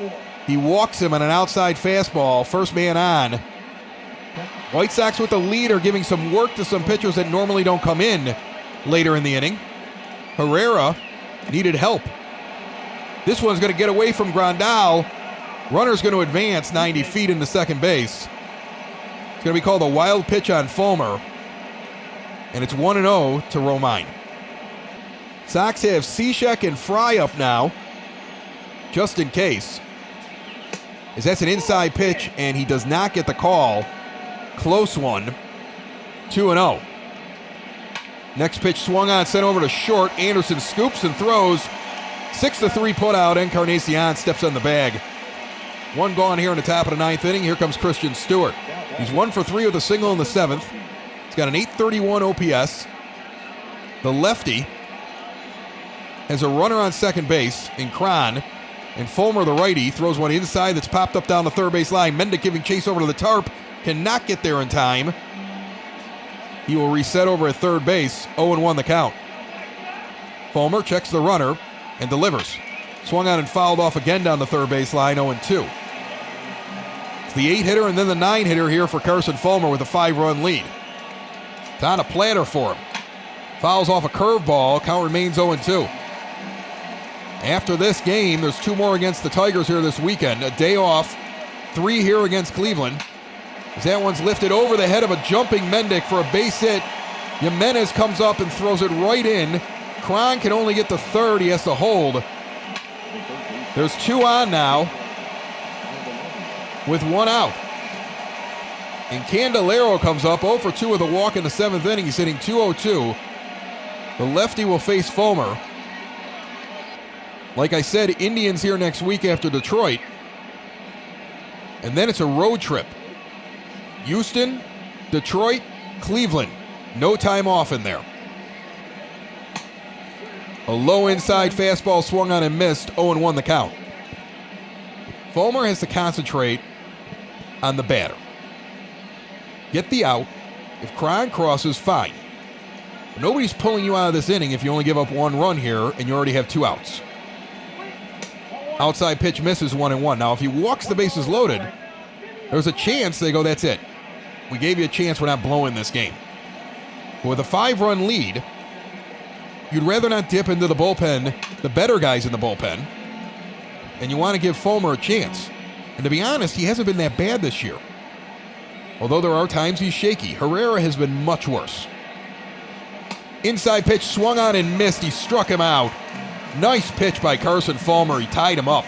he walks him on an outside fastball. First man on. White Sox with the lead are giving some work to some pitchers that normally don't come in later in the inning. Herrera needed help. This one's going to get away from Grandal. Runner's going to advance 90 feet into second base. It's going to be called a wild pitch on Fulmer. And it's 1-0 to Romine. Sox have Cishek and Fry up now, just in case. As that's an inside pitch, and he does not get the call. Close one. 2-0. Next pitch swung on, sent over to short. Anderson scoops and throws. 6-3 put out. Encarnacion steps on the bag. One gone here in the top of the 9th inning. Here comes Christian Stewart. He's 1 for 3 with a single in the 7th. He's got an .831 OPS. The lefty has a runner on second base in Cron, and Fulmer, the righty, throws one inside that's popped up down the third base line. Mendick giving chase over to the tarp, cannot get there in time. He will reset over at third base, 0-1 the count. Fulmer checks the runner and delivers. Swung on and fouled off again down the third base line, 0-2. It's the 8-hitter and then the 9-hitter here for Carson Fulmer with a 5-run lead. It's on a platter for him. Fouls off a curveball, count remains 0-2. After this game, there's 2 more against the Tigers here this weekend. A day off, 3 here against Cleveland. As that one's lifted over the head of a jumping Mendick for a base hit. Jimenez comes up and throws it right in. Cron can only get to third. He has to hold. There's 2 on now with 1 out. And Candelario comes up 0 for 2 with a walk in the 7th inning. He's hitting .202. The lefty will face Fulmer. Like I said, Indians here next week after Detroit. And then it's a road trip. Houston, Detroit, Cleveland. No time off in there. A low inside fastball swung on and missed. 0-1 the count. Fulmer has to concentrate on the batter. Get the out. If Cron crosses, fine. But nobody's pulling you out of this inning if you only give up 1 run here and you already have 2 outs. Outside pitch misses 1-1. Now, if he walks the bases loaded, there's a chance they go, that's it. We gave you a chance, we're not blowing this game. But with a 5-run lead, you'd rather not dip into the bullpen, the better guys in the bullpen, and you want to give Fulmer a chance. And to be honest, he hasn't been that bad this year. Although there are times he's shaky. Herrera has been much worse. Inside pitch swung on and missed. He struck him out. Nice pitch by Carson Fulmer. He tied him up.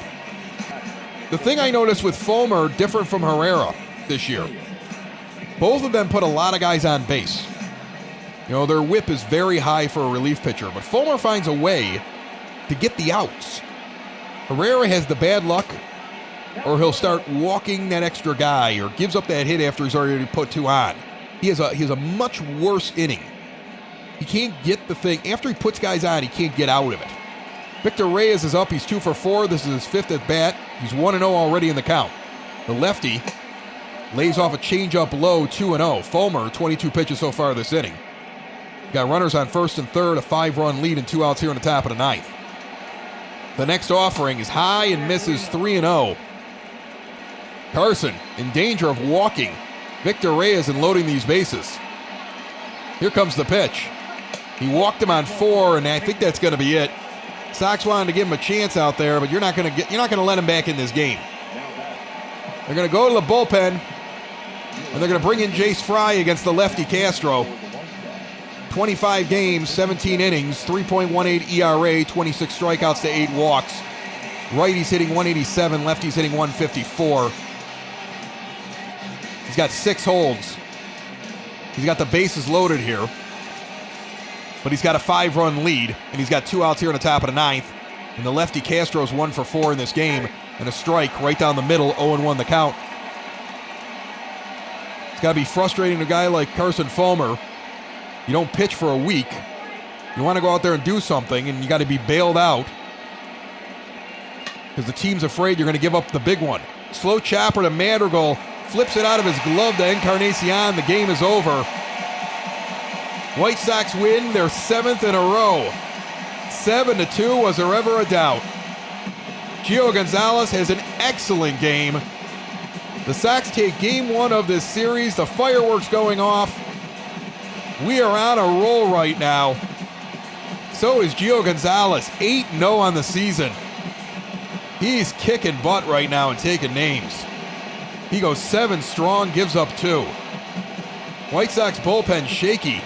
The thing I noticed with Fulmer, different from Herrera this year, both of them put a lot of guys on base. You know, their whip is very high for a relief pitcher, but Fulmer finds a way to get the outs. Herrera has the bad luck, or he'll start walking that extra guy, or gives up that hit after he's already put 2 on. He has a much worse inning. He can't get the thing. After he puts guys on, he can't get out of it. Victor Reyes is up. He's 2 for 4. This is his 5th at bat. He's 1-0 already in the count. The lefty lays off a changeup low, 2-0. Fulmer, 22 pitches so far this inning. Got runners on first and third, a 5-run lead and 2 outs here in the top of the 9th. The next offering is high and misses 3-0. Carson in danger of walking Victor Reyes and loading these bases. Here comes the pitch. He walked him on 4, and I think that's going to be it. Sox wanted to give him a chance out there, but you're not going to let him back in this game. They're going to go to the bullpen, and they're going to bring in Jace Fry against the lefty Castro. 25 games, 17 innings, 3.18 ERA, 26 strikeouts to 8 walks. Righty's hitting 187, lefty's hitting 154. He's got 6 holds. He's got the bases loaded here. But he's got a 5-run lead, and he's got 2 outs here in the top of the 9th. And the lefty Castro's 1 for 4 in this game, and a strike right down the middle, 0-1 the count. It's got to be frustrating to a guy like Carson Fulmer. You don't pitch for a week. You want to go out there and do something, and you got to be bailed out because the team's afraid you're going to give up the big one. Slow chopper to Madrigal, flips it out of his glove to Encarnacion. The game is over. White Sox win their 7th in a row. 7-2, was there ever a doubt? Gio Gonzalez has an excellent game. The Sox take game 1 of this series. The fireworks going off. We are on a roll right now. So is Gio Gonzalez, 8-0 on the season. He's kicking butt right now and taking names. He goes 7 strong, gives up 2. White Sox bullpen shaky,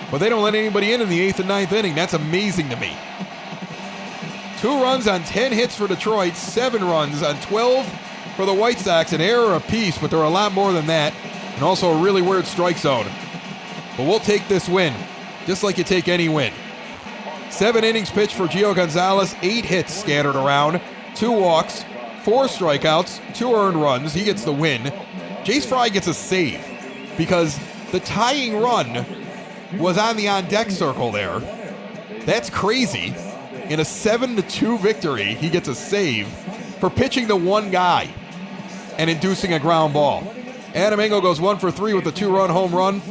but they don't let anybody in the 8th and 9th inning. That's amazing to me. 2 runs on 10 hits for Detroit, 7 runs on 12 for the White Sox, an error apiece, but there are a lot more than that, and also a really weird strike zone. But we'll take this win, just like you take any win. 7 innings pitched for Gio Gonzalez, 8 hits scattered around, 2 walks, 4 strikeouts, 2 earned runs. He gets the win. Jace Fry gets a save because the tying run was on the on-deck circle there. That's crazy. In a 7-2 victory, he gets a save for pitching to one guy and inducing a ground ball. Adam Engel goes 1 for 3 with a 2-run home run.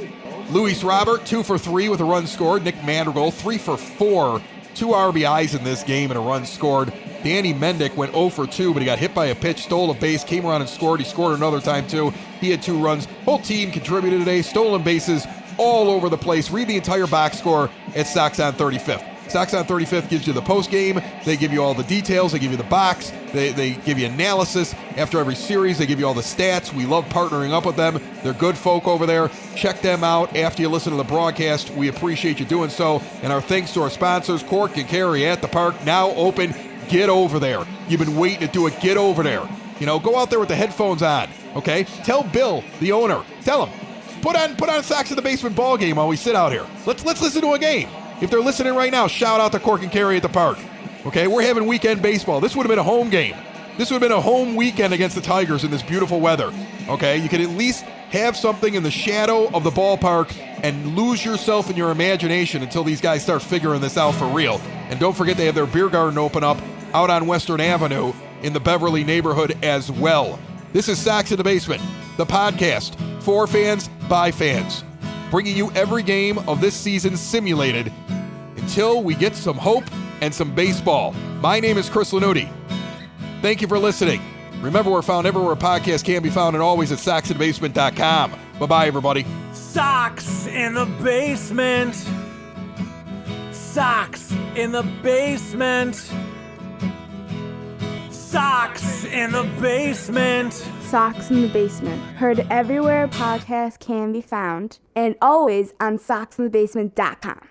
Luis Robert, 2 for 3 with a run scored. Nick Madrigal, 3 for 4, 2 RBIs in this game and a run scored. Danny Mendick went 0 for 2, but he got hit by a pitch, stole a base, came around and scored. He scored another time too. He had 2 runs. Whole team contributed today. Stolen bases all over the place. Read the entire box score at Sox on 35th. Sox on 35th gives you the post game. They give you all the details. They give you the box. They give you analysis. After every series, they give you all the stats. We love partnering up with them. They're good folk over there. Check them out after you listen to the broadcast. We appreciate you doing so. And our thanks to our sponsors, Cork and Carry at the Park, now open. Get over there. You've been waiting to do it. Get over there. Go out there with the headphones on, okay? Tell Bill, the owner, tell him, put on Sox in the Basement ball game while we sit out here. Let's listen to a game. If they're listening right now, shout out to Cork and Carry at the Park. Okay, we're having weekend baseball. This would have been a home game. This would have been a home weekend against the Tigers in this beautiful weather. Okay, you could at least have something in the shadow of the ballpark and lose yourself in your imagination until these guys start figuring this out for real. And don't forget they have their beer garden open up out on Western Avenue in the Beverly neighborhood as well. This is Sox in the Basement, the podcast for fans by fans, bringing you every game of this season simulated until we get some hope and some baseball. My name is Chris Lanuti. Thank you for listening. Remember, we're found everywhere podcasts can be found and always at soxinthebasement.com. Bye-bye, everybody. Sox in the Basement. Sox in the Basement. Sox in the Basement. Sox in the Basement. Heard everywhere podcasts can be found and always on soxinthebasement.com.